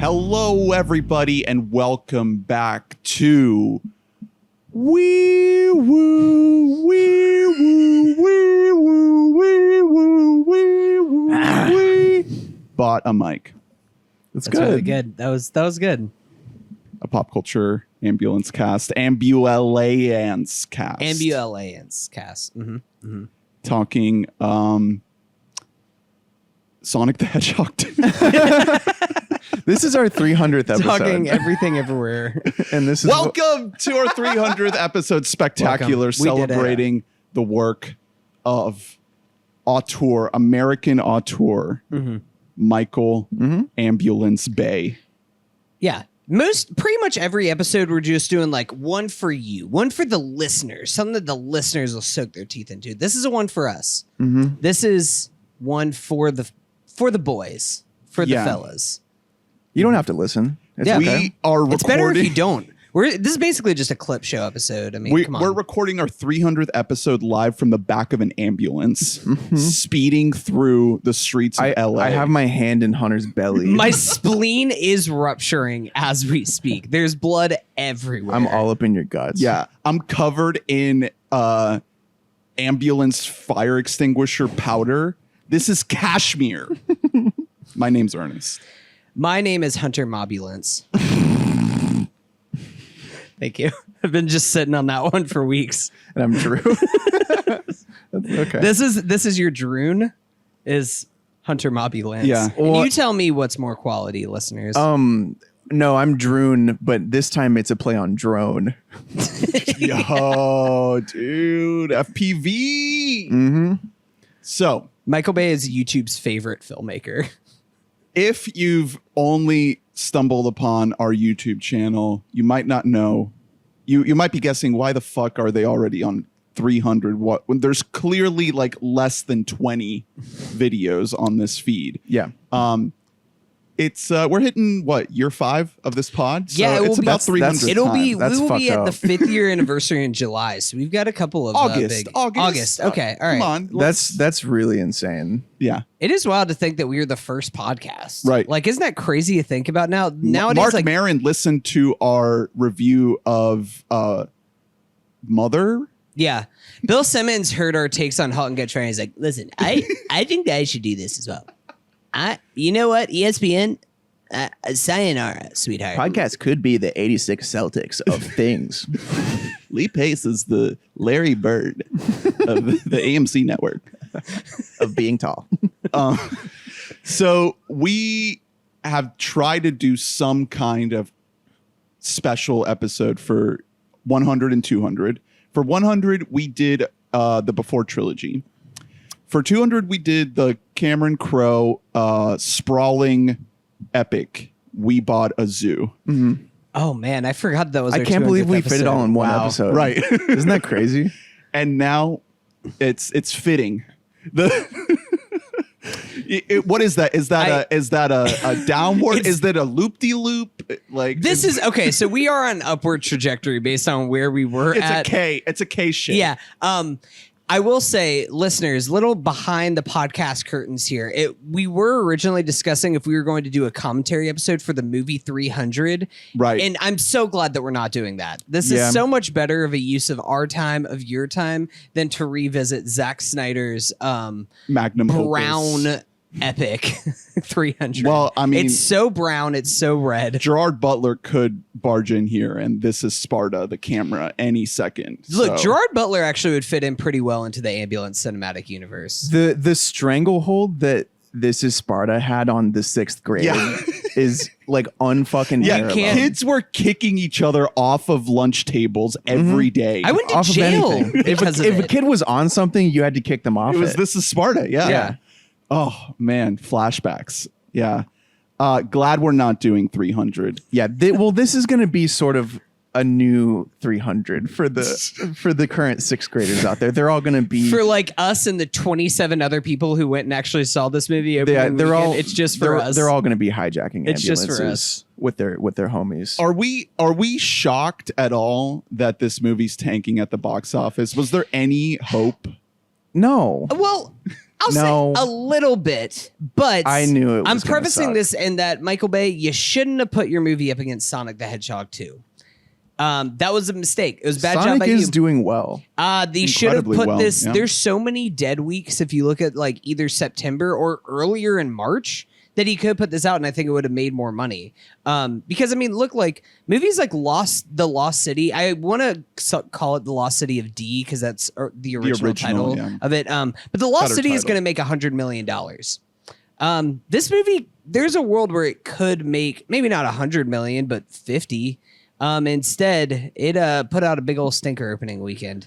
Hello, everybody, and welcome back to Wee Woo, Wee Woo, Wee Woo, Wee Woo, Wee Woo, Wee. Bought a mic. That's good. Really good. That was good. A pop culture ambulance cast, AmbuLAnce cast. AmbuLAnce cast. Mm-hmm. Mm-hmm. Talking Sonic the Hedgehog 2. This is our 300th episode. Talking everything everywhere. And this is welcome to our 300th episode spectacular, celebrating the work of American auteur, Michael Ambulance Bay. Yeah. Pretty much every episode we're just doing like one for you, one for the listeners, something that the listeners will soak their teeth into. This is a one for us. This is one for the boys, for the fellas. You don't have to listen. It's yeah, okay. We are recording. It's better if you don't. This is basically just a clip show episode. I mean, come on. We're recording our 300th episode live from the back of an ambulance, speeding through the streets of LA. I have my hand in Hunter's belly. My spleen is rupturing as we speak. There's blood everywhere. I'm all up in your guts. Yeah, I'm covered in ambulance fire extinguisher powder. This is cashmere. My name's Ernest. My name is Hunter Mobulance. Thank you. I've been just sitting on that one for weeks. And I'm Drew. That's okay. This is your Droon, is Hunter Mobulance. Yeah. And you tell me what's more quality, listeners. No, I'm Droon, but this time it's a play on drone. Yo, dude, FPV. So Michael Bay is YouTube's favorite filmmaker. If you've only stumbled upon our YouTube channel, you might not know. You might be guessing, why the fuck are they already on 300? When there's clearly like less than 20 videos on this feed. Yeah. It's we're hitting year 5 of this pod. So yeah, it's about 300. We will be at the 5th year anniversary in July, so we've got a couple of August. Okay, all right. Come on, that's really insane. Yeah, it is wild to think that we were the first podcast. Right? Like, isn't that crazy to think about now? Nowadays, Mark Maron listened to our review of Mother. Yeah, Bill Simmons heard our takes on *Halt and Get Trained*. He's like, "Listen, I think that I should do this as well." You know what, ESPN, sayonara, sweetheart. Podcast could be the 86 Celtics of things. Lee Pace is the Larry Bird of the AMC network of being tall. So we have tried to do some kind of special episode for 100 and 200. For 100, we did the Before trilogy. For 200, we did the Cameron Crowe sprawling epic, We Bought a Zoo. Oh, man, I forgot that was I can't believe we fit it all in one episode. Right. Isn't that crazy? And now it's fitting. What is that? Is that a downward? Is that a loop-de-loop? Like, this is okay. So we are on upward trajectory based on where we were at. It's a K shape. Yeah. I will say, listeners, little behind the podcast curtains here. We were originally discussing if we were going to do a commentary episode for the movie 300. Right. And I'm so glad that we're not doing that. This is so much better of a use of our time, of your time, than to revisit Zack Snyder's magnum brown opus. Epic 300. Well, I mean, it's so brown, it's so red. Gerard Butler could barge in here, and this is Sparta, the camera, any second. Look, Gerard Butler actually would fit in pretty well into the Ambulance cinematic universe. The stranglehold that This Is Sparta had on the 6th grade is like unfucking parallel. Kids were kicking each other off of lunch tables every day. I went to jail because if a kid was on something, you had to kick them off. It was This Is Sparta. Yeah. Yeah. Oh man, flashbacks. Yeah. Glad we're not doing 300. Yeah. Well, this is going to be sort of a new 300 for the current 6th graders out there. They're all going to be for like us and the 27 other people who went and actually saw this movie. It's just for us. They're all going to be hijacking it's ambulances just for us. with their homies. Are we shocked at all that this movie's tanking at the box office? Was there any hope? No. Well, I'll No. say a little bit, but I knew it was I'm gonna prefacing suck. this in that Michael Bay, you shouldn't have put your movie up against Sonic the Hedgehog 2. That was a mistake. It was a bad job Sonic by is you. doing well. They should have Incredibly put well, this. yeah. There's so many dead weeks if you look at like either September or earlier in March that he could put this out, and I think it would have made more money. Because I mean, look, like movies like The Lost City. I want to call it The Lost City of D because that's the original title yeah. of it. But The Lost Better City is title. going to make $100 million. This movie, there's a world where it could make maybe not 100 million, but 50. Instead, it put out a big old stinker opening weekend.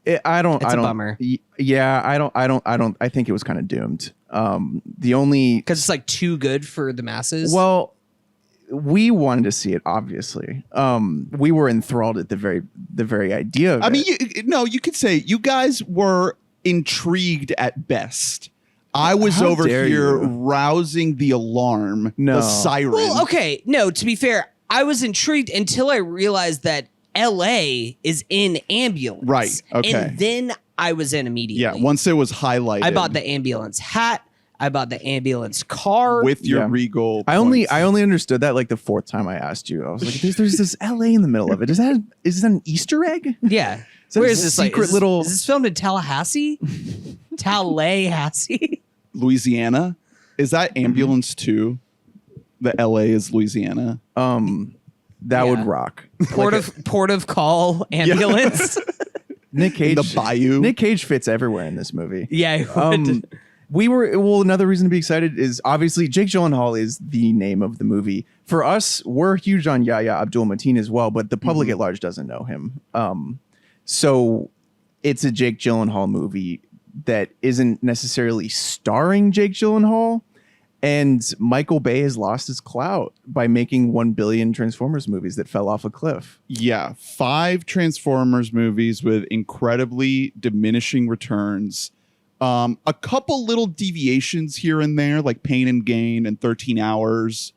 It's a bummer. Yeah, I think it was kind of doomed. The only Because it's like too good for the masses. well, we wanted to see it. Obviously, we were enthralled at the very idea of it. I mean, you could say you guys were intrigued at best. I was How over dare here you. rousing the alarm, No. the siren. well, okay. No, to be fair, I was intrigued until I realized that LA is in AmbuLAnce. Right, okay. And then I was in immediately. Yeah, once it was highlighted. I bought the AmbuLAnce hat. I bought the AmbuLAnce car. with your Yeah. regal. I only points. understood that like the fourth time I asked you. I was like, "There's this LA in the middle of it. Is that an Easter egg?" Yeah. that Where a is this? secret little- Is this filmed in Tallahassee? Tallahassee? Louisiana. Is that Ambulance 2? The LA is Louisiana. That would rock. Port of call ambulance. Nick Cage, The Bayou. Nick Cage fits everywhere in this movie. Yeah, I would. Another reason to be excited is obviously Jake Gyllenhaal is the name of the movie. For us, we're huge on Yahya Abdul-Mateen as well, but the public at large doesn't know him. So it's a Jake Gyllenhaal movie that isn't necessarily starring Jake Gyllenhaal. And Michael Bay has lost his clout by making 1 billion Transformers movies that fell off a cliff. Yeah, 5 Transformers movies with incredibly diminishing returns. A couple little deviations here and there, like Pain and Gain and 13 Hours.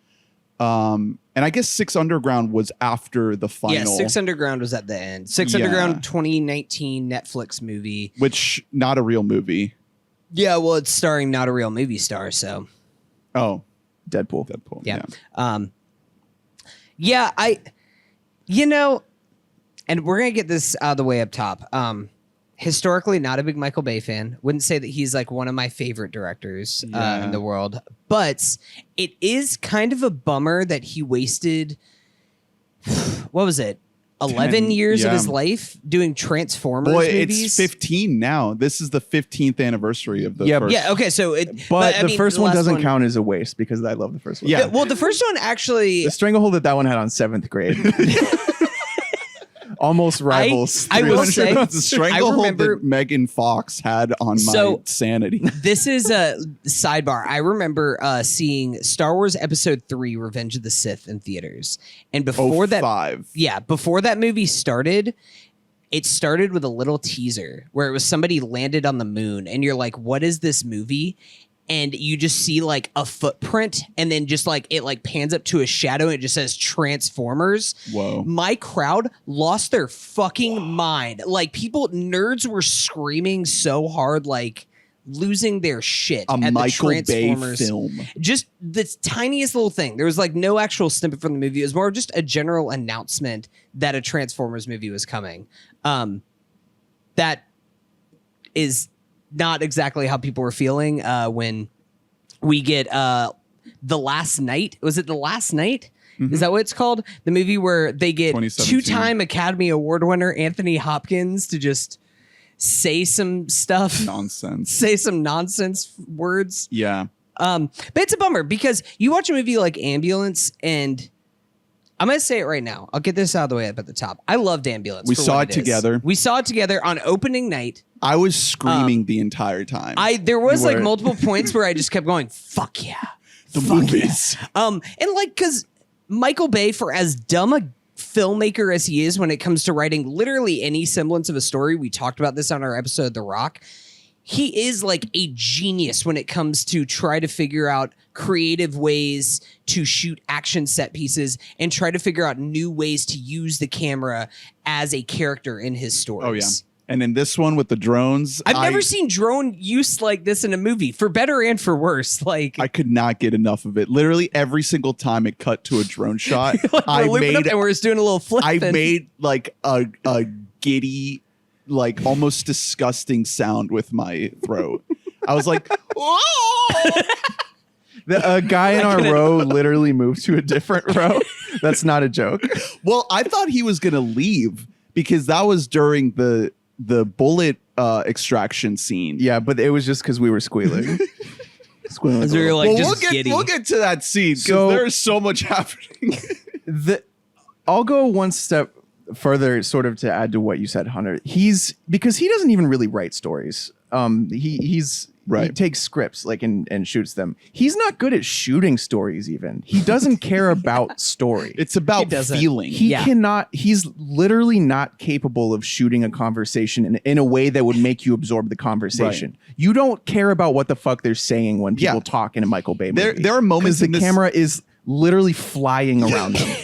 And I guess 6 Underground was after the final. Yeah, 6 Underground was at the end. 6 Yeah. Underground 2019 Netflix movie. Which, not a real movie. Yeah, well, it's starring not a real movie star, so Oh, Deadpool. Deadpool. yeah. And we're gonna get this out of the way up top. Historically, not a big Michael Bay fan. Wouldn't say that he's like one of my favorite directors Yeah. in the world. But it is kind of a bummer that he wasted, what was it, 11 10, years of yeah. his life doing Transformers Boy, movies? it's 15 now. This is the 15th anniversary of the Yeah, first. Yeah, okay, so But I the mean, first one last doesn't count as a waste because I love the first one. Yeah. Well, the first one actually, The stranglehold that one had on 7th grade almost rivals. I will 300. say- the stranglehold remember- that Megan Fox had on my So- sanity. this is a sidebar. I remember seeing Star Wars Episode 3, Revenge of the Sith in theaters. And before that, 05. yeah, before that movie started, it started with a little teaser where it was somebody landed on the moon and you're like, what is this movie? And you just see like a footprint and then just like it like pans up to a shadow and it just says Transformers. Whoa. My crowd lost their fucking mind. Like nerds were screaming so hard, like losing their shit A at the Michael Bay Transformers film. just the tiniest little thing. There was like no actual snippet from the movie. It was more just a general announcement that a Transformers movie was coming. That is not exactly how people were feeling when we get The Last Night. Was it The Last Night? Is that what it's called? The movie where they get 2017. 2-time Academy Award winner Anthony Hopkins to just say some stuff. Nonsense. Say some nonsense words. Yeah. But it's a bummer because you watch a movie like AmbuLAnce and I'm going to say it right now. I'll get this out of the way up at the top. I loved AmbuLAnce. We for saw what it is. together. We saw it together on opening night. I was screaming the entire time. There was You like were. multiple points where I just kept going, fuck yeah. the fuck movies. And like, cause Michael Bay, for as dumb a filmmaker as he is when it comes to writing literally any semblance of a story, we talked about this on our episode of The Rock, he is like a genius when it comes to try to figure out creative ways to shoot action set pieces and try to figure out new ways to use the camera as a character in his stories. And in this one with the drones, I've never seen drone use like this in a movie, for better and for worse. Like I could not get enough of it. Literally every single time it cut to a drone shot, we're looping up and we're just doing a little flip. I made like a giddy, like almost disgusting sound with my throat. I was like, "Whoa!" A guy in our row literally moved to a different row. That's not a joke. Well, I thought he was gonna leave because that was during the bullet extraction scene. Yeah, but it was just because we were squealing. Squealing. As we were like, Well, just giddy. we'll get to that scene because So- there is so much happening. I'll go one step further, sort of to add to what you said, Hunter. Because he doesn't even really write stories. He Right. takes scripts like and shoots them. He's not good at shooting stories. Even he doesn't care about story. It's about He doesn't. feeling. He Yeah. cannot. He's literally not capable of shooting a conversation in a way that would make you absorb the conversation. You don't care about what the fuck they're saying when people Yeah. talk in a Michael Bay movie. There are moments because the in this- camera is literally flying around them.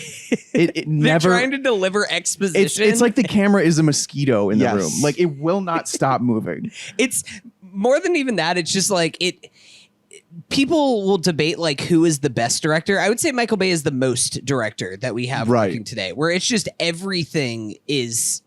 It They're never. trying to deliver exposition. It's like the camera is a mosquito in the Yes. room. Like it will not stop moving. It's more than even that. It's just like people will debate like who is the best director. I would say Michael Bay is the most director that we have Right. working today, where it's just everything is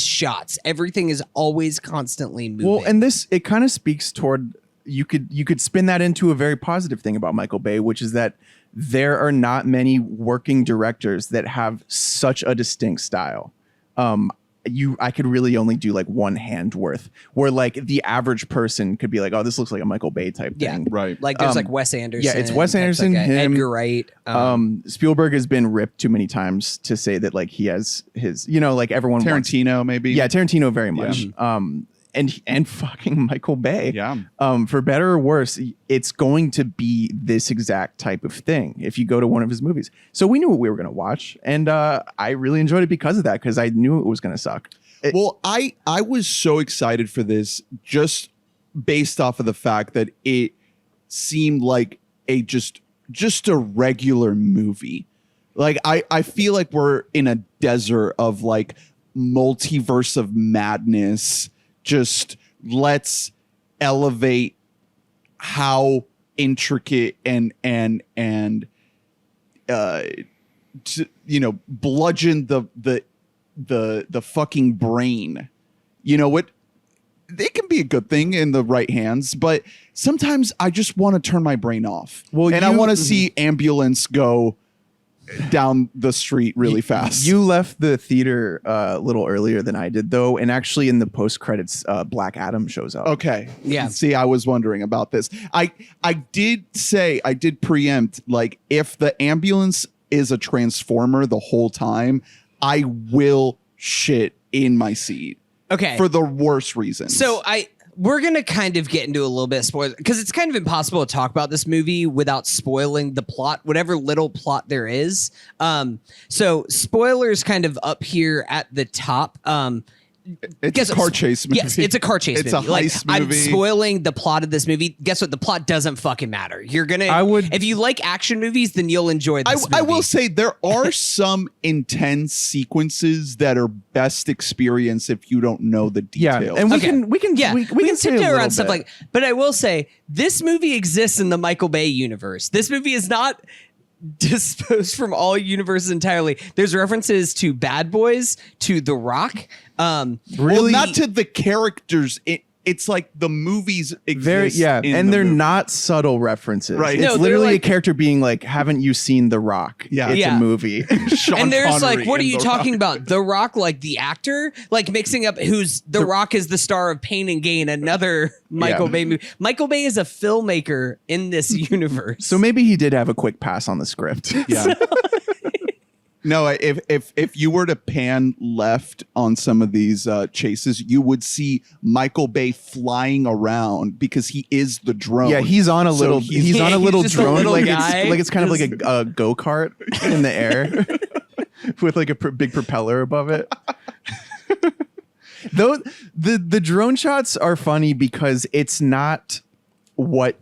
shots. Everything is always constantly moving. Well, and it kind of speaks toward you could spin that into a very positive thing about Michael Bay, which is that there are not many working directors that have such a distinct style. I could really only do like one hand worth, where like the average person could be like, oh, this looks like a Michael Bay type Yeah. thing. Right. like there's like Wes Anderson. yeah, it's Wes types Anderson, like him, Edgar Wright. Spielberg has been ripped too many times to say that like he has his, like everyone wants. Tarantino, maybe. Yeah, Tarantino very much. And fucking Michael Bay. Yeah. For better or worse, it's going to be this exact type of thing if you go to one of his movies. So we knew what we were going to watch, and I really enjoyed it because of that, because I knew it was going to suck. Well, I was so excited for this just based off of the fact that it seemed like a just a regular movie. Like I feel like we're in a desert of like multiverse of madness. Just let's elevate how intricate and bludgeon the fucking brain. You know what? It can be a good thing in the right hands, but sometimes I just want to turn my brain off. Well, and I want to see AmbuLAnce go down the street really fast. You left the theater a little earlier than I did, though, and actually in the post credits, Black Adam shows up. Okay. Yeah. See, I was wondering about this. I did preempt, like, if the AmbuLAnce is a transformer the whole time, I will shit in my seat. Okay. For the worst reasons. So we're going to kind of get into a little bit of spoiler, because it's kind of impossible to talk about this movie without spoiling the plot, whatever little plot there is. So spoilers kind of up here at the top. it's a car chase movie. Yes, it's a car chase It's movie. a heist I'm movie. spoiling the plot of this movie. Guess what? The plot doesn't fucking matter. You're going to, if you like action movies, then you'll enjoy this movie. I will say there are some intense sequences that are best experienced if you don't know the Yeah, details. and we Okay. can say tiptoe a little around stuff bit. like, but I will say this movie exists in the Michael Bay universe. This movie is not disposed from all universes entirely. There's references to Bad Boys, to The Rock. Well, Really? not to the characters. It's like the movies exist. in and the they're movie. not subtle references. Right. It's No, they're literally like- a character being like, "Haven't you seen The Rock? Yeah. It's Yeah. a movie." Sean And there's Connery like, what are in you The talking Rock. about? The Rock, like the actor, like mixing up who's The Rock is the star of Pain and Gain, another Michael Bay movie. Michael Bay is a filmmaker in this universe. So maybe he did have a quick pass on the script. Yeah. No, if you were to pan left on some of these chases, you would see Michael Bay flying around because he is the drone. Yeah, he's on a So little. he's- He's on Yeah, a he's little just a drone, little like guy. it's kind of like a go kart in the air, with like a big propeller above it. Though the drone shots are funny because it's not what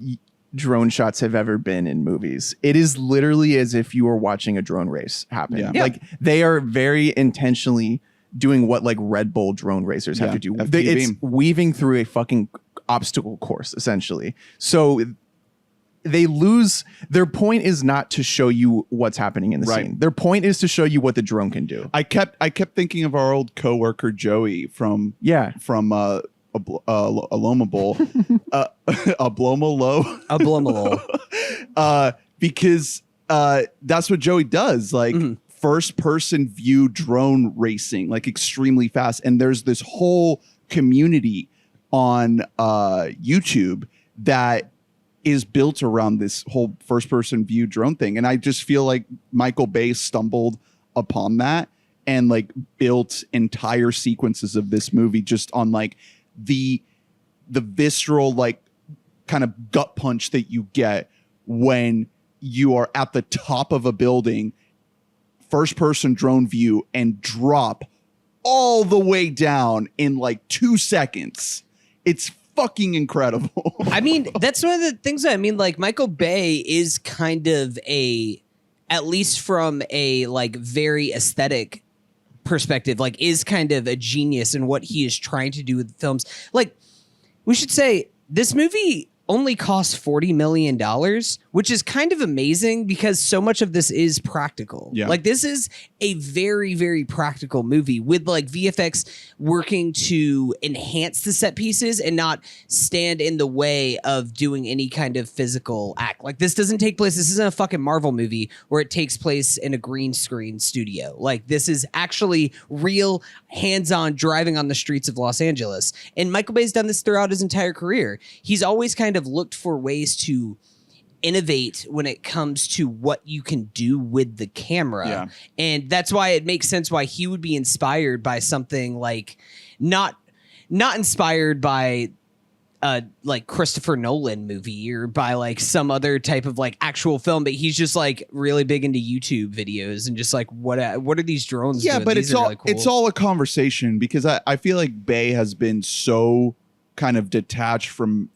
drone shots have ever been in movies. It is literally as if you were watching a drone race happen. Yeah. Yeah. Like they are very intentionally doing what like Red Bull drone racers have to do. It's weaving through a fucking obstacle course, essentially. So they lose. Their point is not to show you what's happening in the scene. Their point is to show you what the drone can do. I kept thinking of our old coworker Joey from Alomable, Ablomalo, because that's what Joey does, like first person view drone racing, like extremely fast. And there's this whole community on YouTube that is built around this whole first person view drone thing. And I just feel like Michael Bay stumbled upon that and like built entire sequences of this movie just on like the visceral, like kind of gut punch that you get when you are at the top of a building, first person drone view, and drop all the way down in like 2 seconds. It's fucking incredible. I mean, that's one of the things that I mean, like Michael Bay is kind of at least from a like very aesthetic perspective, like is kind of a genius in what he is trying to do with films. Like we should say this movie only costs $40 million, which is kind of amazing because so much of this is practical. Yeah. Like this is a very, very practical movie with like VFX working to enhance the set pieces and not stand in the way of doing any kind of physical act. Like this doesn't take place. This isn't a fucking Marvel movie where it takes place in a green screen studio. Like this is actually real hands-on driving on the streets of Los Angeles. And Michael Bay's done this throughout his entire career. He's always kind of looked for ways to innovate when it comes to what you can do with the camera. Yeah. And that's why it makes sense why he would be inspired by something like not inspired by like Christopher Nolan movie or by like some other type of like actual film, but he's just like really big into YouTube videos and just like what are these drones doing? But these it's all a conversation because I feel like Bay has been so kind of detached from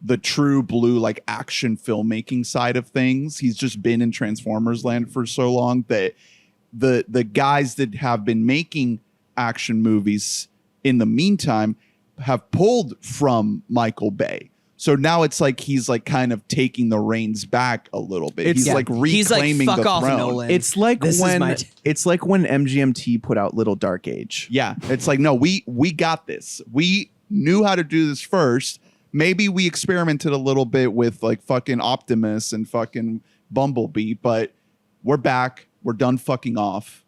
the true blue like action filmmaking side of things. He's just been in Transformers land for so long that the guys that have been making action movies in the meantime have pulled from Michael Bay. So now it's like he's like kind of taking the reins back a little bit. He's like reclaiming fuck the off, throne. Nolan. It's like when MGMT put out Little Dark Age. Yeah, it's like no, we got this. We knew how to do this first. Maybe we experimented a little bit with like fucking Optimus and fucking Bumblebee, but we're back. We're done fucking off.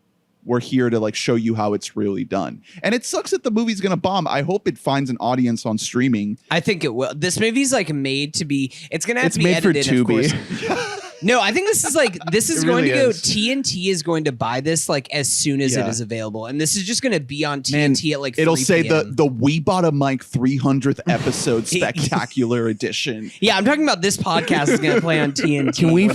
We're here to like show you how it's really done. And it sucks that the movie's going to bomb. I hope it finds an audience on streaming. I think it will. This movie's like made to be, it's going to have to be made edited, for Tubi. No, I think this is like, this is going really to go, is. TNT is going to buy this like as soon as it is available. And this is just going to be on TNT at like 3 it'll say PM. the We Bought a Mic 300th episode spectacular edition. Yeah, I'm talking about this podcast is going to play on TNT. Can we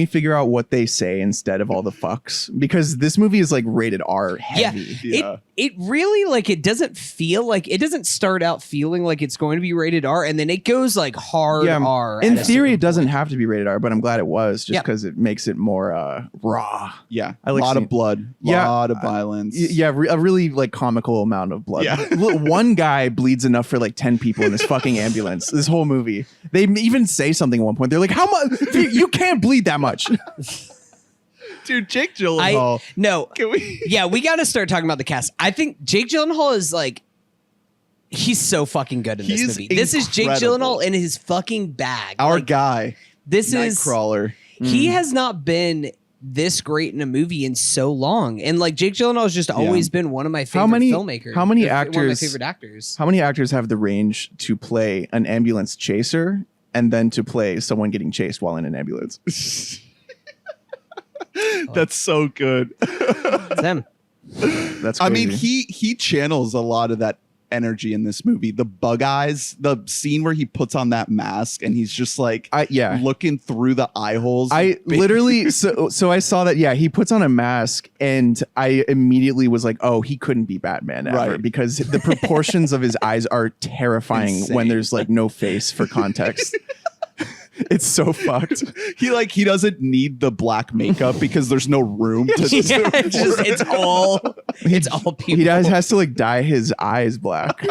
figure out what they say instead of all the fucks? Because this movie is like rated R heavy. Yeah. It really like it doesn't start out feeling like it's going to be rated R and then it goes like hard R. In theory, it doesn't have to be rated R, but I'm glad it was just because it makes it more raw. Yeah, I like a lot of blood, a lot of violence. A really like comical amount of blood. Yeah. One guy bleeds enough for like 10 people in this fucking ambulance. This whole movie. They even say something at one point. They're like, "How much? You can't bleed that much." Dude, Jake Gyllenhaal. We got to start talking about the cast. I think Jake Gyllenhaal is like, he's so fucking good in this movie. Incredible. This is Jake Gyllenhaal in his fucking bag. Our guy. This is Nightcrawler. He has not been this great in a movie in so long, and like Jake Gyllenhaal has just always been one of my favorite filmmakers. How many actors? One of my favorite actors. How many actors have the range to play an ambulance chaser and then to play someone getting chased while in an ambulance? That's so good. It's him. That's crazy. I mean, he channels a lot of that energy in this movie. The bug eyes, the scene where he puts on that mask and he's just like looking through the eye holes. I literally so I saw that he puts on a mask and I immediately was like, oh, he couldn't be Batman ever because the proportions of his eyes are terrifying when there's like no face for context. It's so fucked. He doesn't need the black makeup because there's no room to Yeah, it's all people. He has to like dye his eyes black.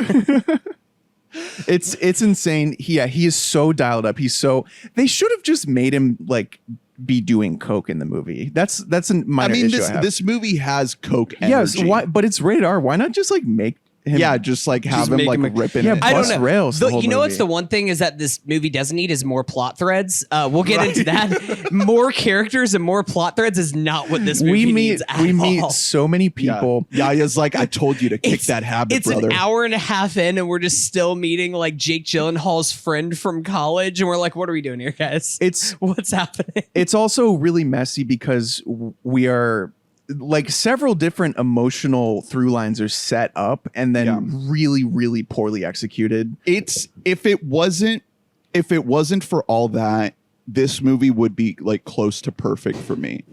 It's insane. He is so dialed up. They should have just made him like be doing coke in the movie. That's a minor issue. This movie has coke energy. Yes, why? But it's rated R. Why not just like make him? Yeah, just like have him like ripping. Yeah, it. I don't bust know. rails. The whole You know movie. what's the one thing is that this movie doesn't need is more plot threads. We'll get into that. More characters and more plot threads is not what this movie needs at all. We meet so many people. Yeah. Yaya's like, I told you to kick that habit, It's brother. an hour and a half in, and we're just still meeting like Jake Gyllenhaal's friend from college, and we're like, "What are we doing here, guys? What's happening?" It's also really messy because we are like several different emotional through lines are set up and then really, really poorly executed. If it wasn't for all that, this movie would be like close to perfect for me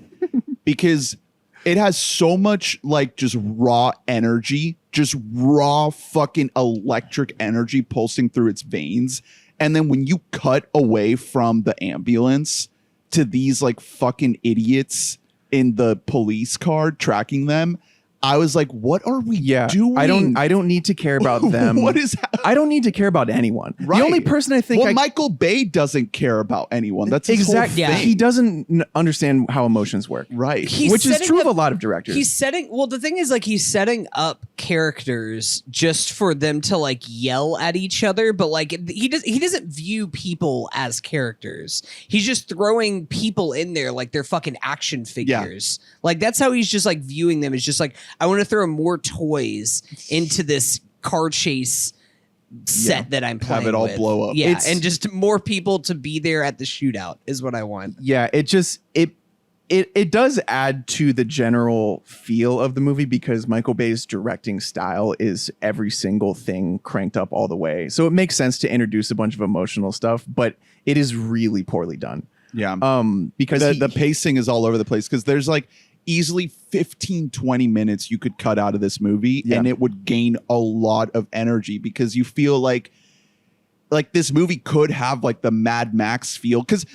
because it has so much like just raw energy, just raw fucking electric energy pulsing through its veins. And then when you cut away from the ambulance to these like fucking idiots in the police car tracking them, I was like, what are we doing? I don't need to care about them. What is I don't need to care about anyone. Right. The only person I think Michael Bay doesn't care about anyone. That's his exactly. whole thing. He doesn't understand how emotions work. Right. Which is true of a lot of directors. The thing is like he's setting up characters just for them to like yell at each other, but like he doesn't view people as characters. He's just throwing people in there like they're fucking action figures. Like that's how he's just like viewing them. It's just like, I want to throw more toys into this car chase set that I'm playing. Have it all with. blow up. Yeah, and just more people to be there at the shootout is what I want. Yeah, it does add to the general feel of the movie because Michael Bay's directing style is every single thing cranked up all the way. So it makes sense to introduce a bunch of emotional stuff, but it is really poorly done. Yeah. Because the pacing is all over the place because there's like easily 15-20 minutes you could cut out of this movie and it would gain a lot of energy because you feel like this movie could have like the Mad Max feel because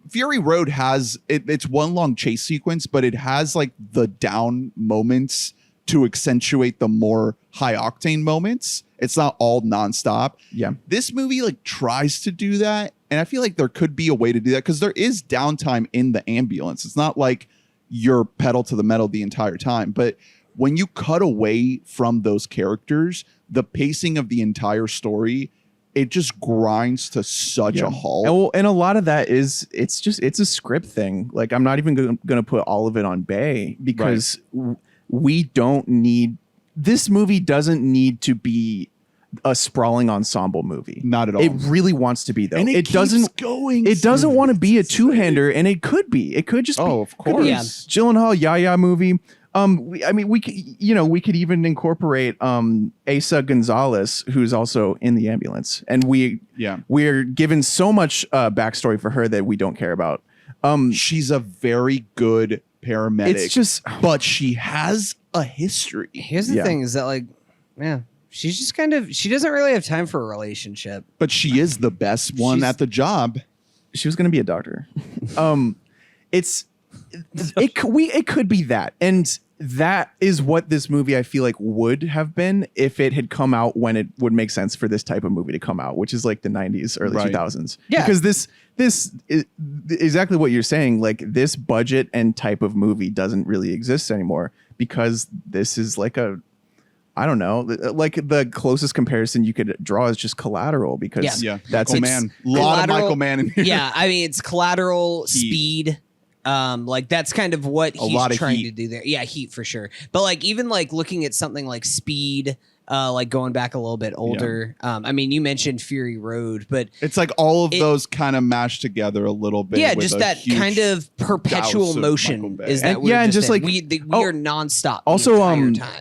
Fury Road has it's one long chase sequence, but it has like the down moments to accentuate the more high octane moments. It's not all nonstop. Yeah. This movie like tries to do that. And I feel like there could be a way to do that because there is downtime in the ambulance. It's not like you're pedal to the metal the entire time. But when you cut away from those characters, the pacing of the entire story, it just grinds to such a halt. And a lot of that is it's a script thing. Like I'm not even going to put all of it on Bay because we don't need this movie doesn't need to be a sprawling ensemble movie. Not at all. It really wants to be though. And it doesn't going. It doesn't want to be a two-hander, and it could be. It could just be. Of course. Yeah. Gyllenhaal, Yahya movie. We could even incorporate Eiza González, who's also in the ambulance, and we're given so much backstory for her that we don't care about. She's a very good paramedic. It's just, but she has a history. Here's the thing: is that like, she's just she doesn't really have time for a relationship. But she is the best one at the job. She was going to be a doctor. It could be that, and that is what this movie I feel like would have been if it had come out when it would make sense for this type of movie to come out, which is like the 90s, early 2000s. Yeah, because this is exactly what you're saying. Like this budget and type of movie doesn't really exist anymore because this is like I don't know, like the closest comparison you could draw is just Collateral because that's Michael Mann. A lot of Michael Mann in here. Yeah, I mean it's Collateral, Speed. Like that's kind of what he's trying to do there. Yeah, Heat for sure. But like even like looking at something like Speed, like going back a little bit older. I mean, you mentioned Fury Road, but it's like all of those kind of mashed together a little bit. Yeah, just that kind of perpetual motion is that we're and just like we are nonstop. Also,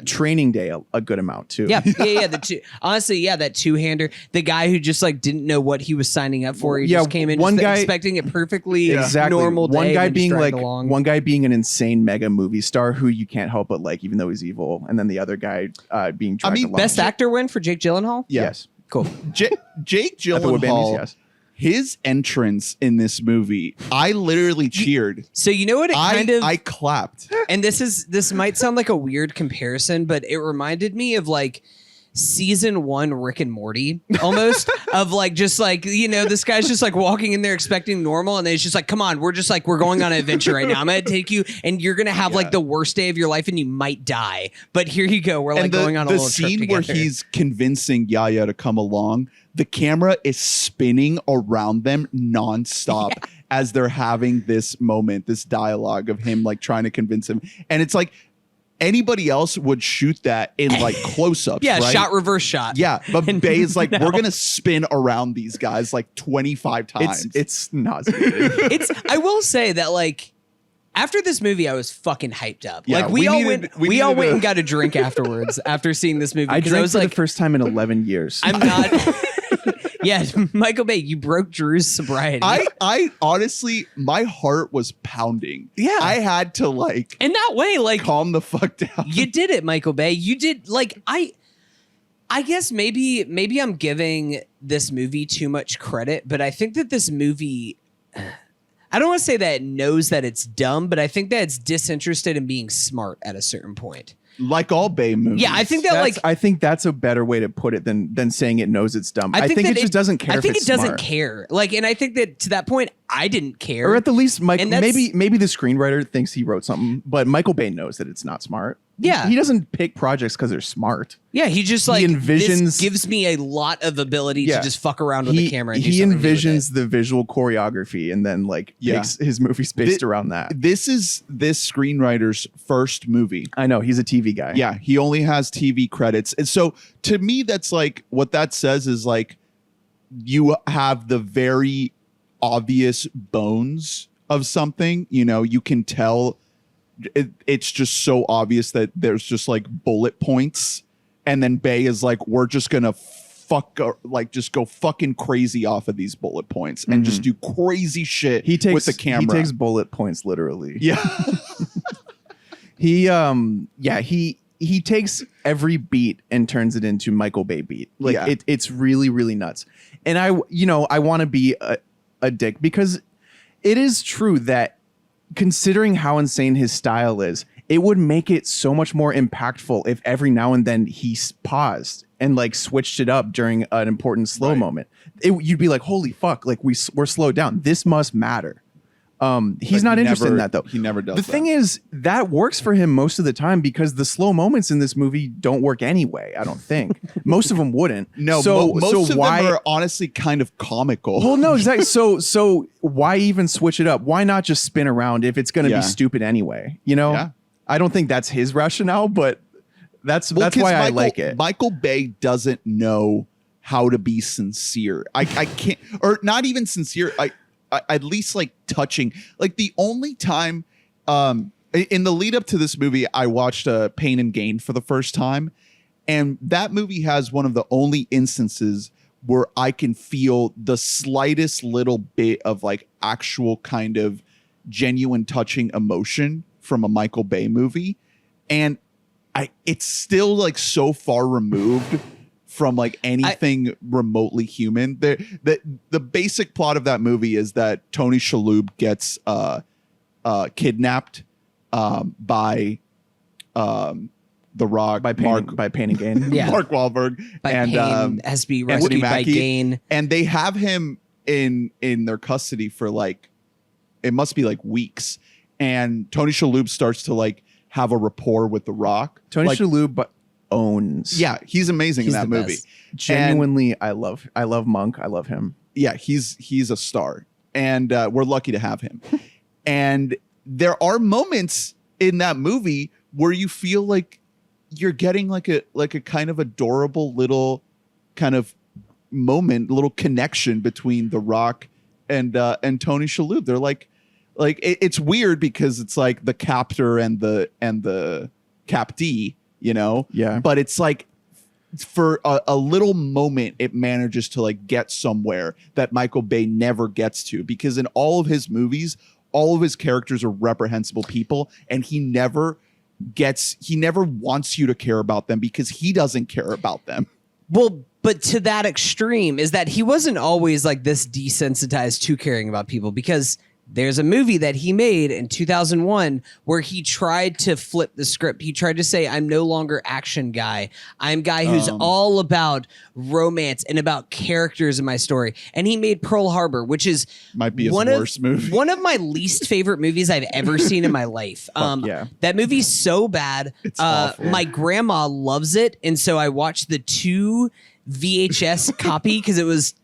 Training Day a good amount too. Yeah. The two. Honestly, that two-hander. The guy who just like didn't know what he was signing up for. He just came in one guy expecting it perfectly normal day. One guy being an insane mega movie star who you can't help but like, even though he's evil, and then the other guy being. Best actor win for Jake Gyllenhaal? Yes. Cool. Jake Gyllenhaal his entrance in this movie, I literally cheered. So you know what it I clapped. And this might sound like a weird comparison, but it reminded me of like season 1 Rick and Morty almost of like, just like, you know, this guy's just like walking in there expecting normal. And then it's just like, come on, we're going on an adventure right now. I'm going to take you and you're going to have like the worst day of your life and you might die. But here you go. We're like going on a little trip together. The scene where he's convincing Yahya to come along, the camera is spinning around them nonstop as they're having this moment, this dialogue of him like trying to convince him. And it's like, anybody else would shoot that in like close-ups. Yeah, right? Shot, reverse shot. Yeah, but Bay is like, we're gonna spin around these guys like 25 times. It's not. I will say that like after this movie, I was fucking hyped up. Yeah, like we all went and got a drink afterwards after seeing this movie. I drank was for like, the first time in 11 years. I'm not. Yeah, Michael Bay, you broke Drew's sobriety. I honestly, my heart was pounding. Yeah. I had to like in that way, like calm the fuck down. You did it, Michael Bay. You did like I guess maybe I'm giving this movie too much credit, but I think that this movie, I don't want to say that it knows that it's dumb, but I think that it's disinterested in being smart at a certain point. Like all Bay movies. Yeah, I think that I think that's a better way to put it than saying it knows it's dumb. I think it just doesn't care. I think if it's it doesn't smart. care. Like, and I think that to that point, I didn't care. Or at the least, And maybe the screenwriter thinks he wrote something, but Michael Bay knows that it's not smart. Yeah. He doesn't pick projects because they're smart. Yeah, he just like envisions this gives me a lot of ability to just fuck around with the camera. And he do something new with envisions it. the visual choreography and then like makes his movies based around that. This is this screenwriter's first movie. I know, he's a TV guy. Yeah, he only has TV credits. And so to me, that's like what that says is like you have the very obvious bones of something. You know, you can tell it's just so obvious that there's just like bullet points. And then Bay is like, we're just going to just go fucking crazy off of these bullet points and just do crazy shit with the camera. He takes bullet points literally. Yeah. He takes every beat and turns it into Michael Bay beat. Like it's really, really nuts. And I want to be a dick because it is true that considering how insane his style is, it would make it so much more impactful if every now and then he paused and like switched it up during an important slow moment. You'd be like, holy fuck, like we're slowed down. This must matter. He's not interested in that though. He never does. The thing is, that works for him most of the time because the slow moments in this movie don't work anyway. I don't think most of them wouldn't. No, most of them are honestly kind of comical. Well, no, exactly. So why even switch it up? Why not just spin around if it's going to be stupid anyway? You know, I don't think that's his rationale, but that's why I like it. Michael Bay doesn't know how to be sincere. I can't, or not even sincere. I at least like touching. Like the only time in the lead up to this movie, I watched Pain and Gain for the first time. And that movie has one of the only instances where I can feel the slightest little bit of like actual kind of genuine touching emotion from a Michael Bay movie. And it's still like so far removed from like anything remotely human. The basic plot of that movie is that Tony Shalhoub gets kidnapped by The Rock, by Pain and Gain. Yeah. Mark Wahlberg, Pain has to be rescued by Gain, and they have him in their custody for like it must be like weeks. And Tony Shalhoub starts to like have a rapport with The Rock. Tony like, Shalhoub owns. Yeah, he's amazing in that movie. Best. Genuinely, and I love Monk. I love him. Yeah, he's a star, and we're lucky to have him. And there are moments in that movie where you feel like you're getting like a kind of adorable little kind of moment, little connection between The Rock and Tony Shalhoub. They're like it's weird because it's like the captor and the captee, you know? Yeah. But it's like for a little moment, it manages to like get somewhere that Michael Bay never gets to, because in all of his movies, all of his characters are reprehensible people, and he never wants you to care about them because he doesn't care about them. Well, But to that extreme is that he wasn't always like this desensitized to caring about people, because there's a movie that he made in 2001 where he tried to flip the script. He tried to say, I'm no longer action guy. I'm guy who's all about romance and about characters in my story. And he made Pearl Harbor, which is might be his worst movie. One of my least favorite movies I've ever seen in my life. That movie's so bad. It's awful. My grandma loves it. And so I watched the 2 VHS copy because it was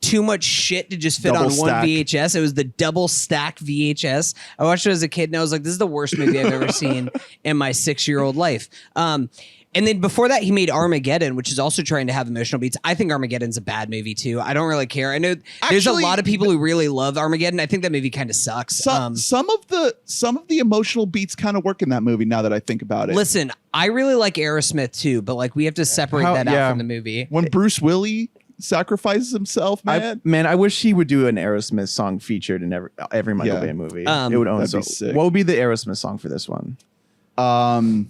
too much shit to just fit Double on one stack. VHS. It was the double stack VHS. I watched it as a kid and I was like, this is the worst movie I've ever seen in my 6-year-old life. And then before that, he made Armageddon, which is also trying to have emotional beats. I think Armageddon's a bad movie too. I don't really care. I know there's a lot of people who really love Armageddon. I think that movie kind of sucks. Some of the emotional beats kind of work in that movie now that I think about it. Listen, I really like Aerosmith too, but like we have to separate that out from the movie. When Bruce Willis sacrifices himself, man. I wish he would do an Aerosmith song featured in every Michael Bay movie. It would own that'd so. be sick. What would be the Aerosmith song for this one? I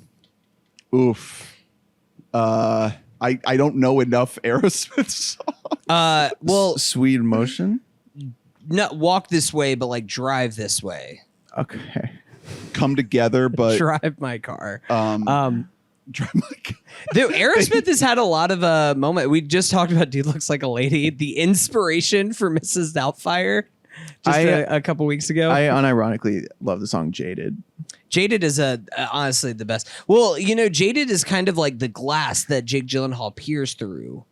don't know enough Aerosmith songs. Well, Sweet Emotion. not walk this way, but like drive this way. Okay. Come together, but Drive my car. drive my car. Aerosmith has had a lot of moment. We just talked about Dude Looks Like a Lady, the inspiration for Mrs. Doubtfire, just a couple weeks ago. I unironically love the song Jaded. Jaded is honestly the best. Well, you know, Jaded is kind of like the glass that Jake Gyllenhaal peers through